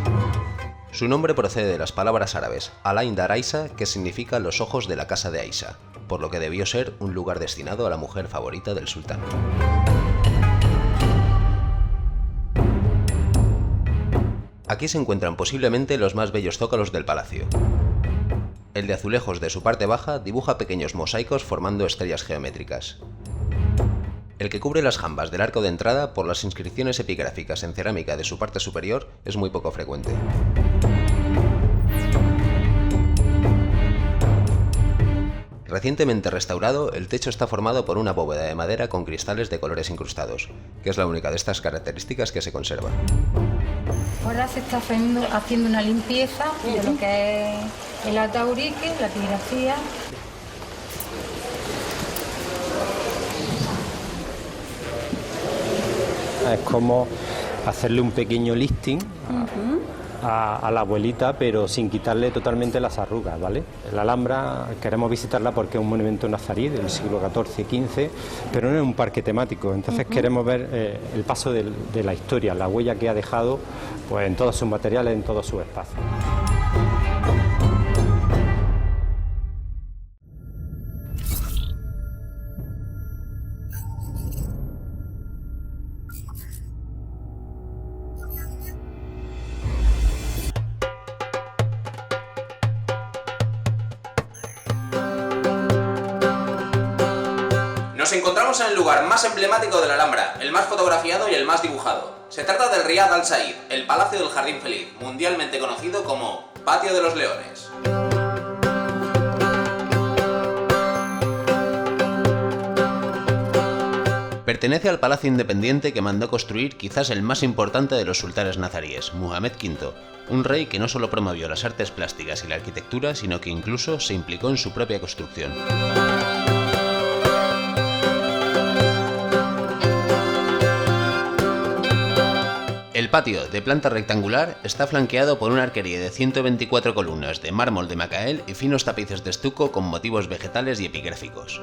D: Su nombre procede de las palabras árabes Alain Daraisa, que significa los ojos de la casa de Aisha, por lo que debió ser un lugar destinado a la mujer favorita del sultán. Aquí se encuentran posiblemente los más bellos zócalos del palacio. El de azulejos de su parte baja dibuja pequeños mosaicos formando estrellas geométricas. El que cubre las jambas del arco de entrada por las inscripciones epigráficas en cerámica de su parte superior es muy poco frecuente. Recientemente restaurado, el techo está formado por una bóveda de madera con cristales de colores incrustados, que es la única de estas características que se conserva.
I: Ahora se está haciendo una limpieza de lo que es el ataurique, la epigrafía.
J: Es como hacerle un pequeño lifting a la abuelita, pero sin quitarle totalmente las arrugas, ¿vale? La Alhambra queremos visitarla porque es un monumento nazarí del siglo XIV-XV, pero no es un parque temático, entonces queremos ver el paso de la historia, la huella que ha dejado pues, en todos sus materiales, en todos sus espacios.
A: Nos encontramos en el lugar más emblemático de la Alhambra, el más fotografiado y el más dibujado. Se trata del Riad Al Said, el Palacio del Jardín Feliz, mundialmente conocido como Patio de los Leones.
D: Pertenece al palacio independiente que mandó construir quizás el más importante de los sultanes nazaríes, Muhammad V, un rey que no solo promovió las artes plásticas y la arquitectura, sino que incluso se implicó en su propia construcción. El patio, de planta rectangular, está flanqueado por una arquería de 124 columnas de mármol de Macael y finos tapices de estuco con motivos vegetales y epigráficos.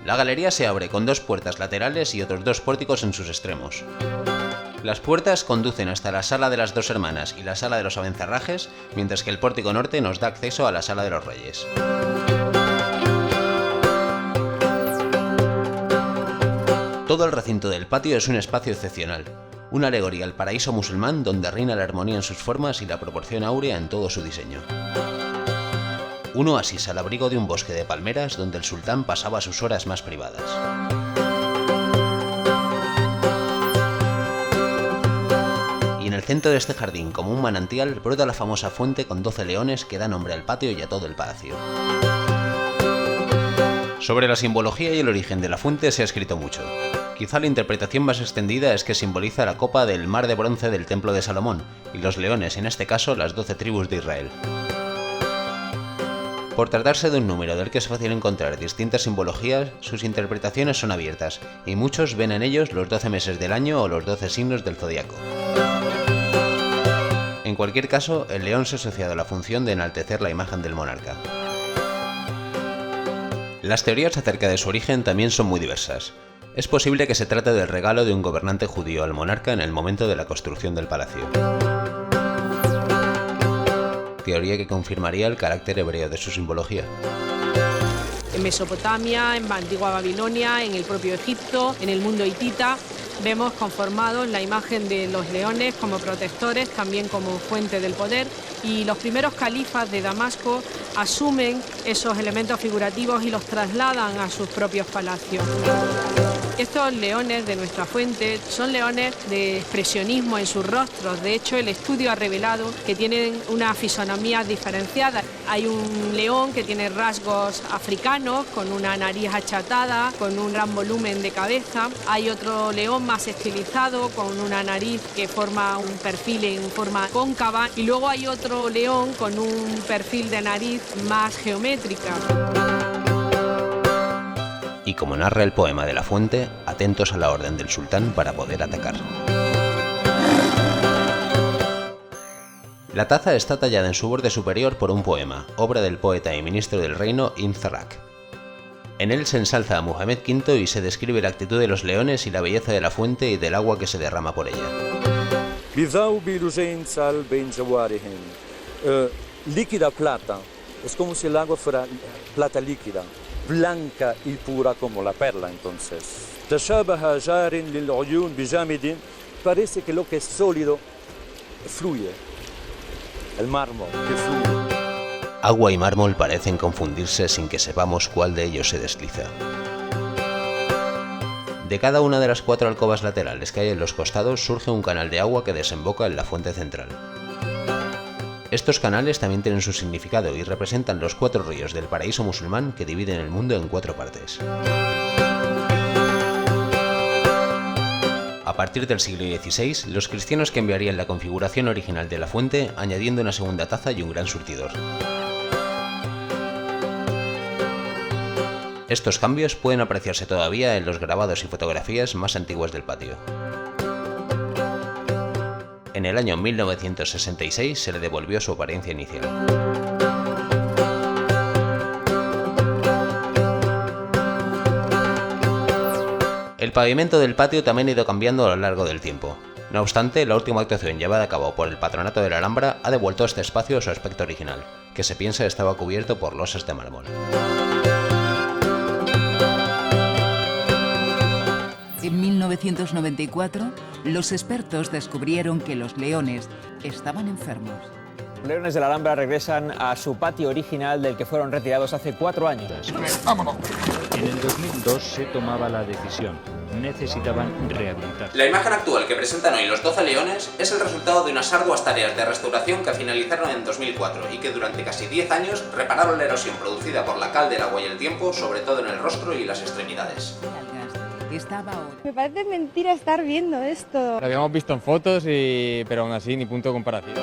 D: La galería se abre con 2 puertas laterales y otros 2 pórticos en sus extremos. Las puertas conducen hasta la sala de las 2 hermanas y la sala de los Abencerrajes, mientras que el pórtico norte nos da acceso a la sala de los reyes. Todo el recinto del patio es un espacio excepcional, una alegoría al paraíso musulmán donde reina la armonía en sus formas y la proporción áurea en todo su diseño. Un oasis al abrigo de un bosque de palmeras donde el sultán pasaba sus horas más privadas. Y en el centro de este jardín, como un manantial, brota la famosa fuente con 12 leones que da nombre al patio y a todo el palacio. Sobre la simbología y el origen de la fuente se ha escrito mucho. Quizá la interpretación más extendida es que simboliza la copa del mar de bronce del Templo de Salomón, y los leones, en este caso, las 12 tribus de Israel. Por tratarse de un número del que es fácil encontrar distintas simbologías, sus interpretaciones son abiertas, y muchos ven en ellos los 12 meses del año o los 12 signos del zodiaco. En cualquier caso, el león se ha asociado a la función de enaltecer la imagen del monarca. Las teorías acerca de su origen también son muy diversas. Es posible que se trate del regalo de un gobernante judío al monarca en el momento de la construcción del palacio. Teoría que confirmaría el carácter hebreo de su simbología.
K: En Mesopotamia, en antigua Babilonia, en el propio Egipto, en el mundo hitita, vemos conformados la imagen de los leones como protectores, también como fuente del poder, y los primeros califas de Damasco asumen esos elementos figurativos y los trasladan a sus propios palacios. Estos leones de nuestra fuente son leones de expresionismo en sus rostros. De hecho, el estudio ha revelado que tienen una fisonomía diferenciada. Hay un león que tiene rasgos africanos, con una nariz achatada, con un gran volumen de cabeza. Hay otro león más estilizado, con una nariz que forma un perfil en forma cóncava. Y luego hay otro león con un perfil de nariz más geométrica.
D: Y como narra el poema de la fuente, atentos a la orden del sultán para poder atacar. La taza está tallada en su borde superior por un poema, obra del poeta y ministro del reino Ibn Zarak. En él se ensalza a Muhammad V y se describe la actitud de los leones y la belleza de la fuente y del agua que se derrama por ella.
L: Líquida plata, es como si el agua fuera plata líquida, blanca y pura como la perla entonces. Parece que lo que es sólido fluye, el mármol que fluye.
D: Agua y mármol parecen confundirse sin que sepamos cuál de ellos se desliza. De cada una de las 4 alcobas laterales que hay en los costados surge un canal de agua que desemboca en la fuente central. Estos canales también tienen su significado y representan los 4 ríos del paraíso musulmán que dividen el mundo en 4 partes. A partir del siglo XVI, los cristianos cambiarían la configuración original de la fuente, añadiendo una segunda taza y un gran surtidor. Estos cambios pueden apreciarse todavía en los grabados y fotografías más antiguas del patio. En el año 1966 se le devolvió su apariencia inicial. El pavimento del patio también ha ido cambiando a lo largo del tiempo. No obstante, la última actuación llevada a cabo por el Patronato de la Alhambra ha devuelto a este espacio su aspecto original, que se piensa estaba cubierto por losas de mármol.
M: En 1994, los expertos descubrieron que los leones estaban enfermos.
N: Los leones de la Alhambra regresan a su patio original del que fueron retirados hace 4 años.
O: ¡Vámonos! En el 2002 se tomaba la decisión. Necesitaban rehabilitar.
A: La imagen actual que presentan hoy los 12 leones es el resultado de unas arduas tareas de restauración que finalizaron en 2004 y que durante casi 10 años repararon la erosión producida por la cal del agua y el tiempo, sobre todo en el rostro y las extremidades.
P: Me parece mentira estar viendo esto.
Q: Lo habíamos visto en fotos, pero aún así ni punto de comparación.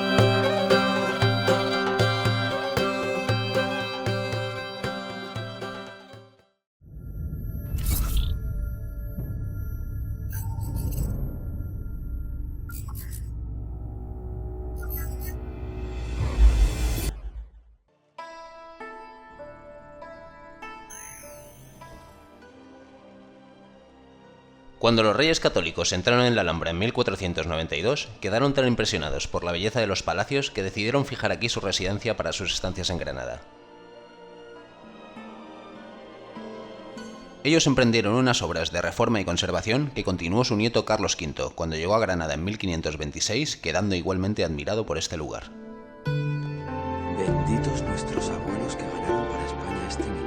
D: Cuando los reyes católicos entraron en la Alhambra en 1492, quedaron tan impresionados por la belleza de los palacios que decidieron fijar aquí su residencia para sus estancias en Granada. Ellos emprendieron unas obras de reforma y conservación que continuó su nieto Carlos V cuando llegó a Granada en 1526, quedando igualmente admirado por este lugar.
R: Benditos nuestros abuelos que ganaron para España este milagro.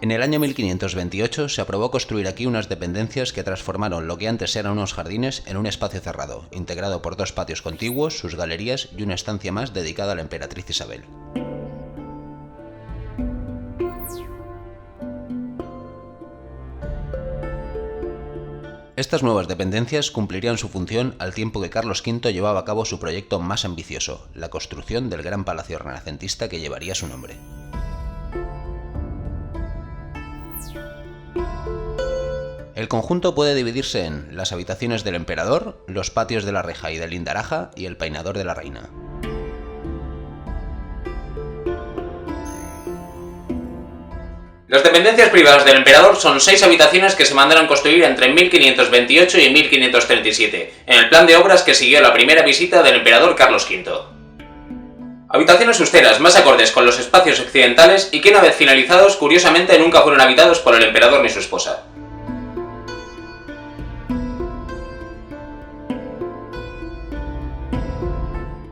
D: En el año 1528 se aprobó construir aquí unas dependencias que transformaron lo que antes eran unos jardines en un espacio cerrado, integrado por 2 patios contiguos, sus galerías y una estancia más dedicada a la emperatriz Isabel. Estas nuevas dependencias cumplirían su función al tiempo que Carlos V llevaba a cabo su proyecto más ambicioso, la construcción del gran palacio renacentista que llevaría su nombre. El conjunto puede dividirse en las habitaciones del emperador, los patios de la Reja y del Lindaraja y el peinador de la reina.
A: Las dependencias privadas del emperador son 6 habitaciones que se mandaron construir entre 1528 y 1537, en el plan de obras que siguió la primera visita del emperador Carlos V. Habitaciones austeras, más acordes con los espacios occidentales y que una vez finalizados, curiosamente nunca fueron habitados por el emperador ni su esposa.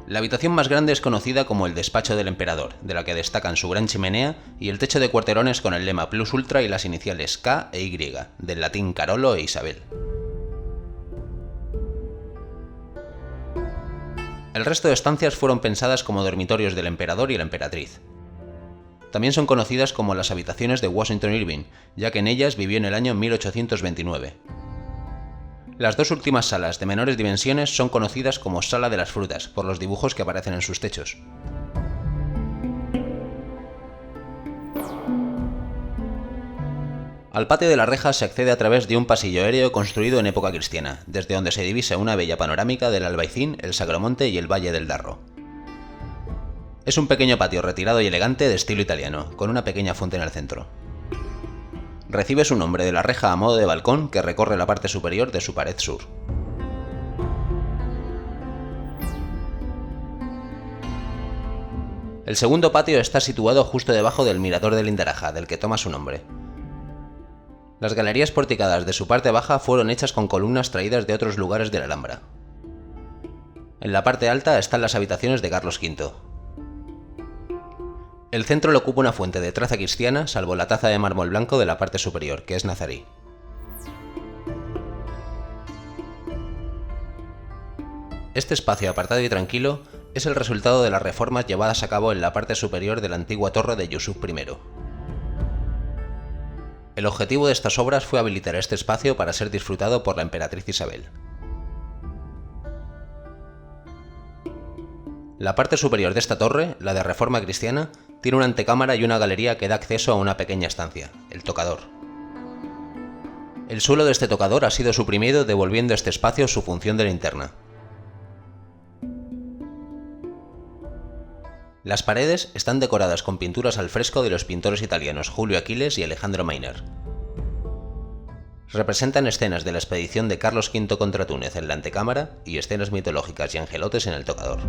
D: La habitación más grande es conocida como el despacho del emperador, de la que destacan su gran chimenea y el techo de cuarterones con el lema Plus Ultra y las iniciales K e Y, del latín Carolo e Isabel. El resto de estancias fueron pensadas como dormitorios del emperador y la emperatriz. También son conocidas como las habitaciones de Washington Irving, ya que en ellas vivió en el año 1829. Las dos últimas salas de menores dimensiones son conocidas como Sala de las Frutas, por los dibujos que aparecen en sus techos. Al patio de la Reja se accede a través de un pasillo aéreo construido en época cristiana, desde donde se divisa una bella panorámica del Albaicín, el Sagromonte y el Valle del Darro. Es un pequeño patio retirado y elegante de estilo italiano, con una pequeña fuente en el centro. Recibe su nombre de la reja a modo de balcón que recorre la parte superior de su pared sur. El segundo patio está situado justo debajo del mirador del Lindaraja, del que toma su nombre. Las galerías porticadas de su parte baja fueron hechas con columnas traídas de otros lugares de la Alhambra. En la parte alta están las habitaciones de Carlos V. El centro lo ocupa una fuente de traza cristiana, salvo la taza de mármol blanco de la parte superior, que es nazarí. Este espacio apartado y tranquilo es el resultado de las reformas llevadas a cabo en la parte superior de la antigua torre de Yusuf I. El objetivo de estas obras fue habilitar este espacio para ser disfrutado por la emperatriz Isabel. La parte superior de esta torre, la de reforma cristiana, tiene una antecámara y una galería que da acceso a una pequeña estancia, el tocador. El suelo de este tocador ha sido suprimido, devolviendo a este espacio su función de linterna. Las paredes están decoradas con pinturas al fresco de los pintores italianos Julio Aquiles y Alejandro Mainer. Representan escenas de la expedición de Carlos V contra Túnez en la antecámara y escenas mitológicas y angelotes en el tocador.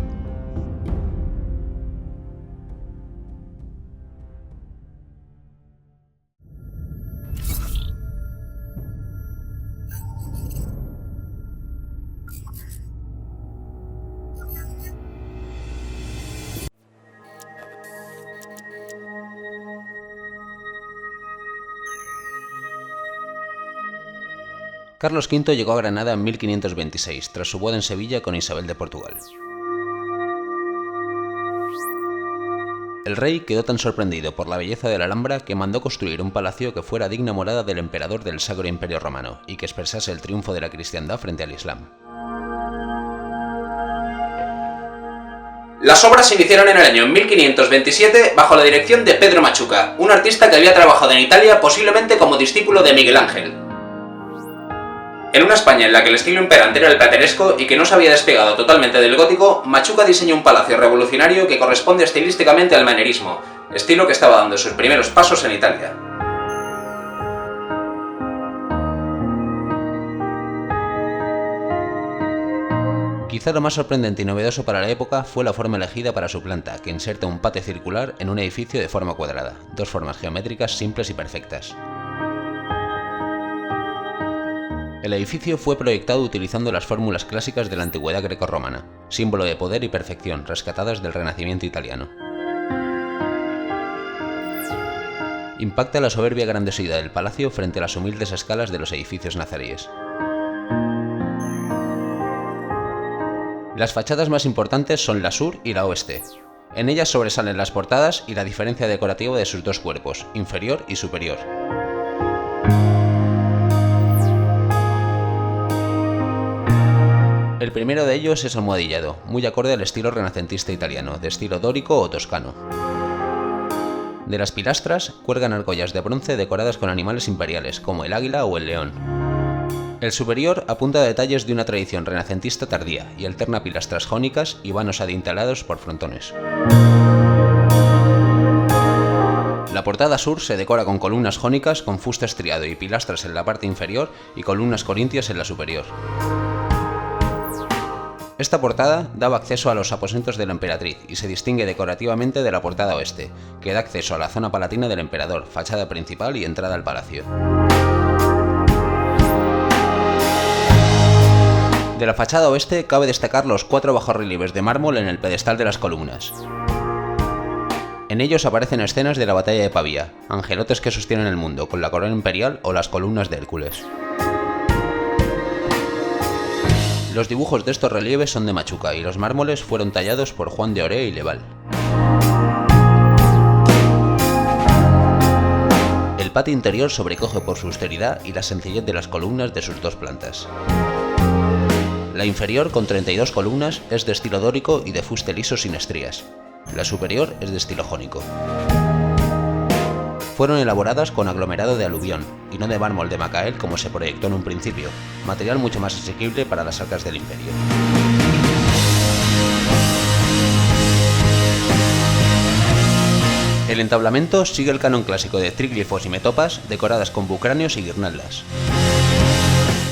D: Carlos V llegó a Granada en 1526, tras su boda en Sevilla con Isabel de Portugal. El rey quedó tan sorprendido por la belleza de la Alhambra que mandó construir un palacio que fuera digna morada del emperador del Sacro Imperio Romano y que expresase el triunfo de la cristiandad frente al Islam.
A: Las obras se iniciaron en el año 1527 bajo la dirección de Pedro Machuca, un artista que había trabajado en Italia posiblemente como discípulo de Miguel Ángel. En una España en la que el estilo imperante era el plateresco y que no se había despegado totalmente del gótico, Machuca diseñó un palacio revolucionario que corresponde estilísticamente al manierismo, estilo que estaba dando sus primeros pasos en Italia.
D: Quizá lo más sorprendente y novedoso para la época fue la forma elegida para su planta, que inserta un patio circular en un edificio de forma cuadrada, dos formas geométricas simples y perfectas. El edificio fue proyectado utilizando las fórmulas clásicas de la antigüedad grecorromana, símbolo de poder y perfección rescatadas del Renacimiento italiano. Impacta la soberbia grandiosidad del palacio frente a las humildes escalas de los edificios nazaríes. Las fachadas más importantes son la sur y la oeste. En ellas sobresalen las portadas y la diferencia decorativa de sus dos cuerpos, inferior y superior. El primero de ellos es almohadillado, muy acorde al estilo renacentista italiano, de estilo dórico o toscano. De las pilastras cuelgan argollas de bronce decoradas con animales imperiales, como el águila o el león. El superior apunta a detalles de una tradición renacentista tardía y alterna pilastras jónicas y vanos adintelados por frontones. La portada sur se decora con columnas jónicas con fuste estriado y pilastras en la parte inferior y columnas corintias en la superior. Esta portada daba acceso a los aposentos de la emperatriz y se distingue decorativamente de la portada oeste, que da acceso a la zona palatina del emperador, fachada principal y entrada al palacio. De la fachada oeste cabe destacar los 4 bajorrelieves de mármol en el pedestal de las columnas. En ellos aparecen escenas de la batalla de Pavía, angelotes que sostienen el mundo con la corona imperial o las columnas de Hércules. Los dibujos de estos relieves son de Machuca y los mármoles fueron tallados por Juan de Oré y Leval. El patio interior sobrecoge por su austeridad y la sencillez de las columnas de sus 2 plantas. La inferior, con 32 columnas, es de estilo dórico y de fuste liso sin estrías. La superior es de estilo jónico. Fueron elaboradas con aglomerado de aluvión, y no de mármol de Macael como se proyectó en un principio, material mucho más asequible para las arcas del imperio. El entablamento sigue el canon clásico de tríglifos y metopas decoradas con bucráneos y guirnaldas.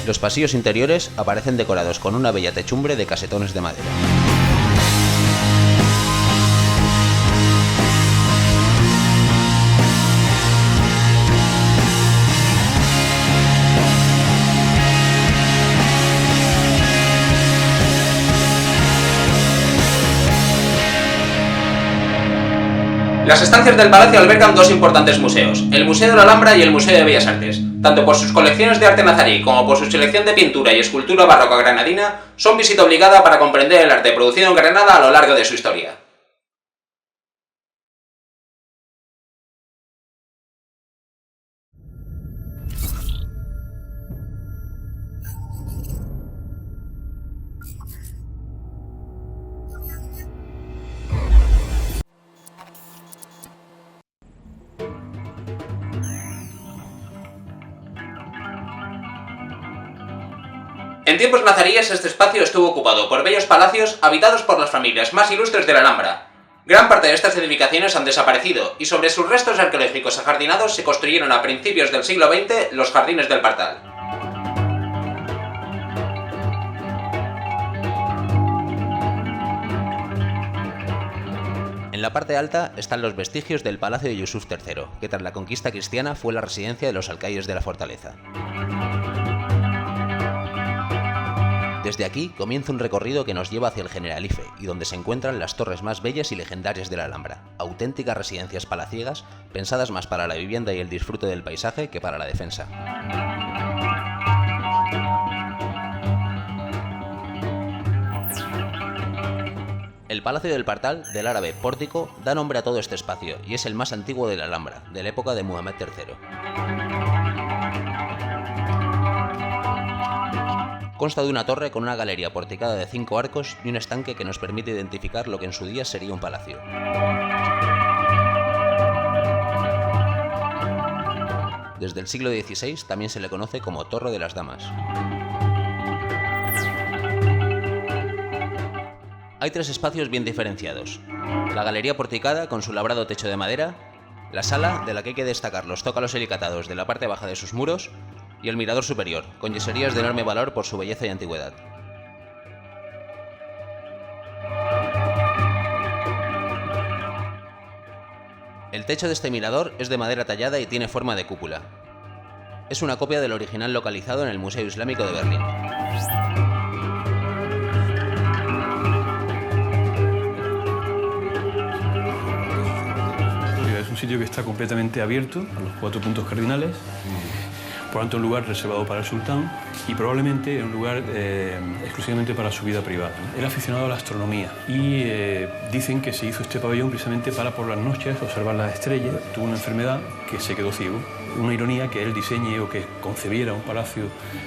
D: Los pasillos interiores aparecen decorados con una bella techumbre de casetones de madera.
A: Las estancias del palacio albergan 2 importantes museos, el Museo de la Alhambra y el Museo de Bellas Artes. Tanto por sus colecciones de arte nazarí como por su selección de pintura y escultura barroca granadina, son visita obligada para comprender el arte producido en Granada a lo largo de su historia. En tiempos nazaríes este espacio estuvo ocupado por bellos palacios habitados por las familias más ilustres de la Alhambra. Gran parte de estas edificaciones han desaparecido y sobre sus restos arqueológicos ajardinados se construyeron a principios del siglo XX los jardines del Partal.
D: En la parte alta están los vestigios del Palacio de Yusuf III, que tras la conquista cristiana fue la residencia de los alcaides de la fortaleza. Desde aquí comienza un recorrido que nos lleva hacia el Generalife y donde se encuentran las torres más bellas y legendarias de la Alhambra, auténticas residencias palaciegas pensadas más para la vivienda y el disfrute del paisaje que para la defensa. El Palacio del Partal, del árabe pórtico, da nombre a todo este espacio y es el más antiguo de la Alhambra, de la época de Muhammad III. Consta de una torre con una galería porticada de 5 arcos y un estanque que nos permite identificar lo que en su día sería un palacio. Desde el siglo XVI también se le conoce como Torre de las Damas. Hay 3 espacios bien diferenciados: la galería porticada con su labrado techo de madera, la sala, de la que hay que destacar los zócalos helicatados de la parte baja de sus muros, y el mirador superior, con yeserías de enorme valor por su belleza y antigüedad. El techo de este mirador es de madera tallada y tiene forma de cúpula. Es una copia del original localizado en el Museo Islámico de Berlín.
C: Es un sitio que está completamente abierto a los 4 puntos cardinales. Por lo tanto, un lugar reservado para el sultán y probablemente un lugar exclusivamente para su vida privada. Era aficionado a la astronomía y dicen que se hizo este pabellón precisamente para por las noches observar las estrellas. Tuvo una enfermedad que se quedó ciego. Una ironía que él diseñe o que concebiera un palacio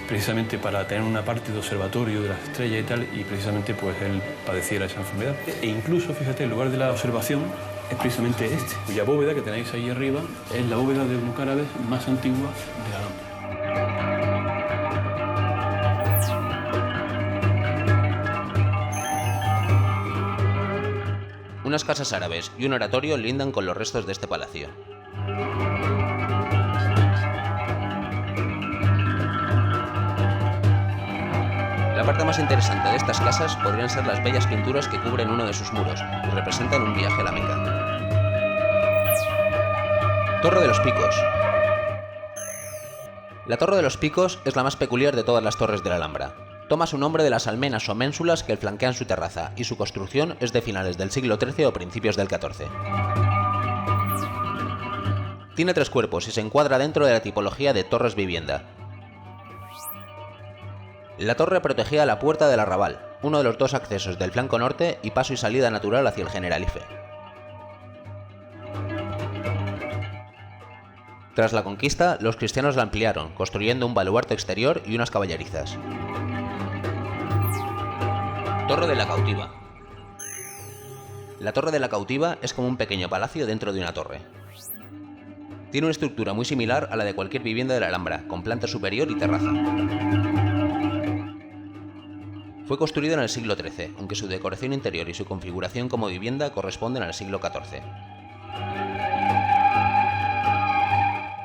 C: precisamente para tener una parte de observatorio de las estrellas y tal, y precisamente pues él padeciera esa enfermedad. E incluso, fíjate, el lugar de la observación es precisamente este, cuya bóveda que tenéis ahí arriba es la bóveda de mocárabes más antigua de Alhambra.
D: Unas casas árabes y un oratorio lindan con los restos de este palacio. La parte más interesante de estas casas podrían ser las bellas pinturas que cubren uno de sus muros y representan un viaje a la Meca. Torre de los Picos. La Torre de los Picos es la más peculiar de todas las torres de la Alhambra. Toma su nombre de las almenas o ménsulas que flanquean su terraza, y su construcción es de finales del siglo XIII o principios del XIV. Tiene 3 cuerpos y se encuadra dentro de la tipología de torres vivienda. La torre protegía la puerta del arrabal, uno de los 2 accesos del flanco norte y paso y salida natural hacia el Generalife. Tras la conquista, los cristianos la ampliaron, construyendo un baluarte exterior y unas caballerizas. Torre de la Cautiva. La Torre de la Cautiva es como un pequeño palacio dentro de una torre. Tiene una estructura muy similar a la de cualquier vivienda de la Alhambra, con planta superior y terraza. Fue construido en el siglo XIII, aunque su decoración interior y su configuración como vivienda corresponden al siglo XIV.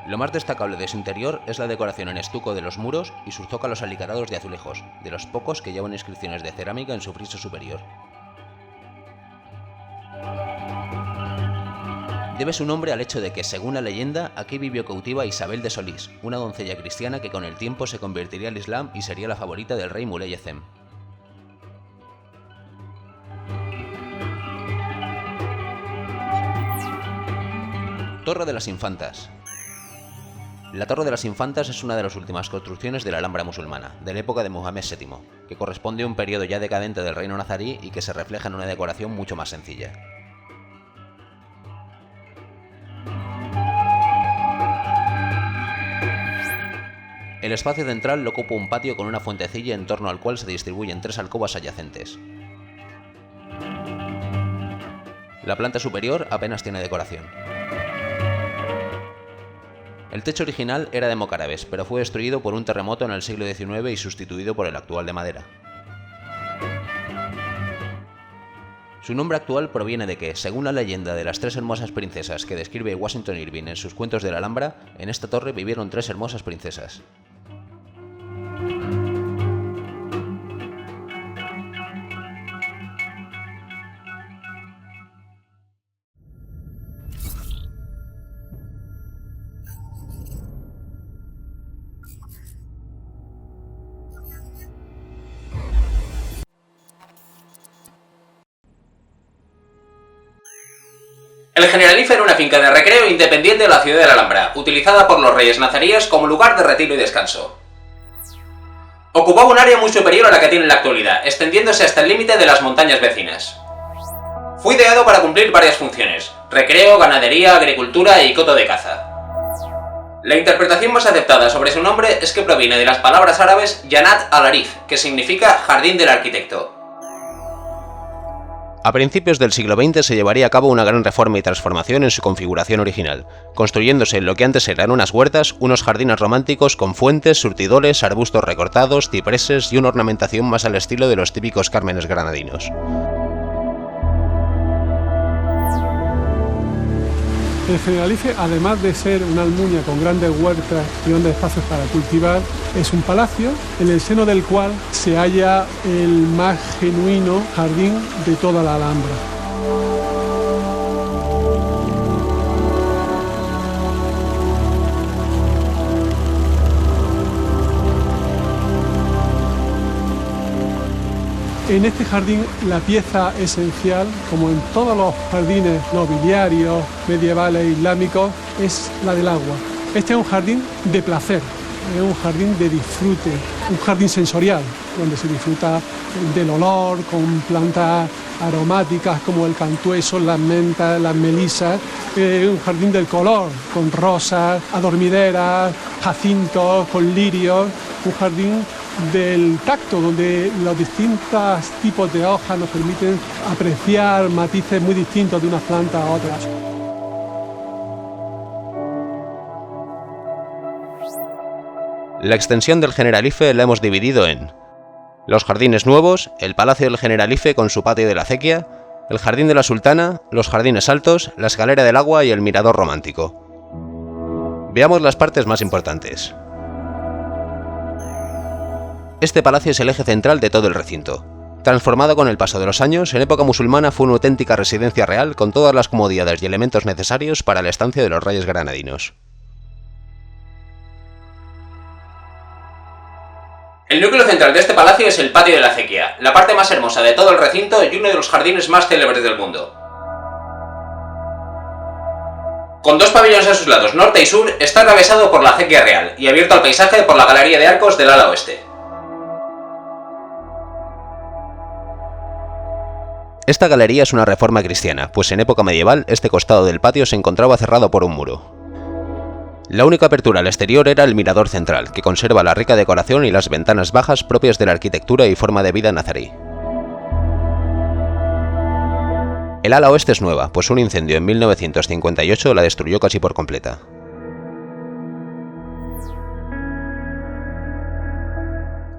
D: Lo más destacable de su interior es la decoración en estuco de los muros y sus zócalos alicatados de azulejos, de los pocos que llevan inscripciones de cerámica en su friso superior. Debe su nombre al hecho de que, según la leyenda, aquí vivió cautiva Isabel de Solís, una doncella cristiana que con el tiempo se convertiría al Islam y sería la favorita del rey Muley Ezem. Torre de las Infantas. La Torre de las Infantas es una de las últimas construcciones de la Alhambra musulmana, de la época de Mohamed VII, que corresponde a un periodo ya decadente del reino nazarí y que se refleja en una decoración mucho más sencilla. El espacio central lo ocupa un patio con una fuentecilla en torno al cual se distribuyen 3 alcobas adyacentes. La planta superior apenas tiene decoración. El techo original era de mocárabes, pero fue destruido por un terremoto en el siglo XIX y sustituido por el actual de madera. Su nombre actual proviene de que, según la leyenda de las 3 hermosas princesas que describe Washington Irving en sus cuentos de la Alhambra, en esta torre vivieron 3 hermosas princesas.
A: El Generalife era una finca de recreo independiente de la ciudad de la Alhambra, utilizada por los reyes nazaríes como lugar de retiro y descanso. Ocupaba un área muy superior a la que tiene en la actualidad, extendiéndose hasta el límite de las montañas vecinas. Fue ideado para cumplir varias funciones: recreo, ganadería, agricultura y coto de caza. La interpretación más aceptada sobre su nombre es que proviene de las palabras árabes Janat al-Arif, que significa jardín del arquitecto.
D: A principios del siglo XX se llevaría a cabo una gran reforma y transformación en su configuración original, construyéndose en lo que antes eran unas huertas, unos jardines románticos con fuentes, surtidores, arbustos recortados, cipreses y una ornamentación más al estilo de los típicos cármenes granadinos.
S: El Generalife, además de ser una almunia con grandes huertas y grandes espacios para cultivar, es un palacio en el seno del cual se halla el más genuino jardín de toda la Alhambra. En este jardín la pieza esencial, como en todos los jardines nobiliarios, medievales, islámicos, es la del agua. Este es un jardín de placer. es un jardín de disfrute, un jardín sensorial, donde se disfruta del olor, con plantas aromáticas como el cantueso, las mentas, las melisas. Un jardín del color, con rosas, adormideras, jacintos, con lirios. Un jardín del tacto, donde los distintos tipos de hojas nos permiten apreciar matices muy distintos de unas plantas a otras.
D: La extensión del Generalife la hemos dividido en los jardines nuevos, el Palacio del Generalife con su patio de la acequia, el Jardín de la Sultana, los jardines altos, la escalera del agua y el mirador romántico. Veamos las partes más importantes. Este palacio es el eje central de todo el recinto. Transformado con el paso de los años, en época musulmana fue una auténtica residencia real con todas las comodidades y elementos necesarios para la estancia de los reyes granadinos.
A: El núcleo central de este palacio es el patio de la acequia, la parte más hermosa de todo el recinto y uno de los jardines más célebres del mundo. Con dos pabellones a sus lados norte y sur, está atravesado por la acequia real y abierto al paisaje por la galería de arcos del ala oeste.
D: Esta galería es una reforma cristiana, pues en época medieval este costado del patio se encontraba cerrado por un muro. La única apertura al exterior era el mirador central, que conserva la rica decoración y las ventanas bajas propias de la arquitectura y forma de vida nazarí. El ala oeste es nueva, pues un incendio en 1958 la destruyó casi por completa.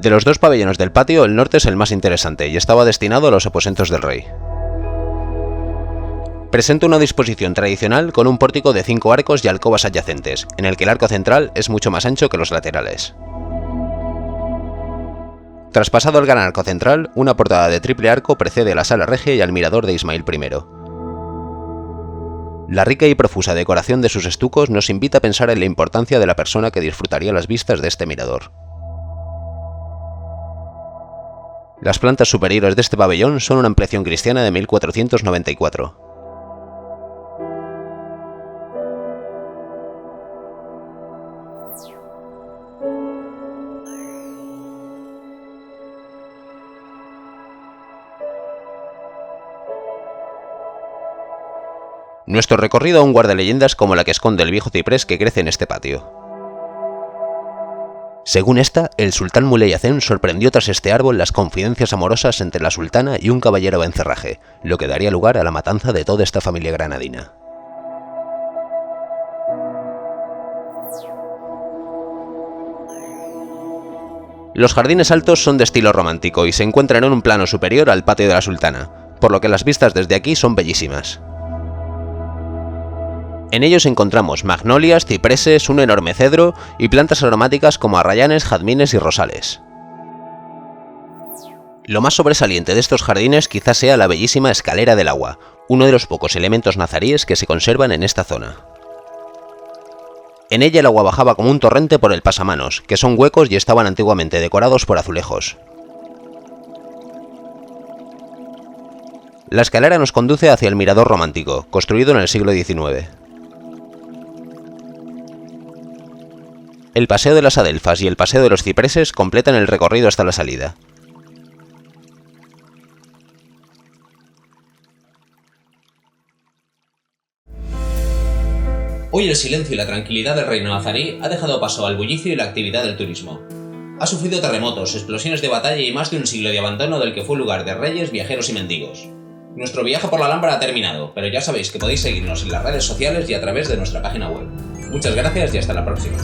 D: De los dos pabellones del patio, el norte es el más interesante y estaba destinado a los aposentos del rey. Presenta una disposición tradicional con un pórtico de 5 arcos y alcobas adyacentes, en el que el arco central es mucho más ancho que los laterales. Traspasado el gran arco central, una portada de triple arco precede a la sala regia y al mirador de Ismael I. La rica y profusa decoración de sus estucos nos invita a pensar en la importancia de la persona que disfrutaría las vistas de este mirador. Las plantas superiores de este pabellón son una ampliación cristiana de 1494. Nuestro recorrido aún guarda leyendas como la que esconde el viejo ciprés que crece en este patio. Según esta, el sultán Muley Hacén sorprendió tras este árbol las confidencias amorosas entre la sultana y un caballero en cerraje, lo que daría lugar a la matanza de toda esta familia granadina. Los jardines altos son de estilo romántico y se encuentran en un plano superior al patio de la sultana, por lo que las vistas desde aquí son bellísimas. En ellos encontramos magnolias, cipreses, un enorme cedro y plantas aromáticas como arrayanes, jazmines y rosales. Lo más sobresaliente de estos jardines quizás sea la bellísima escalera del agua, uno de los pocos elementos nazaríes que se conservan en esta zona. En ella el agua bajaba como un torrente por el pasamanos, que son huecos y estaban antiguamente decorados por azulejos. La escalera nos conduce hacia el mirador romántico, construido en el siglo XIX. El paseo de las adelfas y el paseo de los cipreses completan el recorrido hasta la salida.
A: Hoy el silencio y la tranquilidad del reino nazarí ha dejado paso al bullicio y la actividad del turismo. Ha sufrido terremotos, explosiones de batalla y más de un siglo de abandono del que fue lugar de reyes, viajeros y mendigos. Nuestro viaje por la Alhambra ha terminado, pero ya sabéis que podéis seguirnos en las redes sociales y a través de nuestra página web. Muchas gracias y hasta la próxima.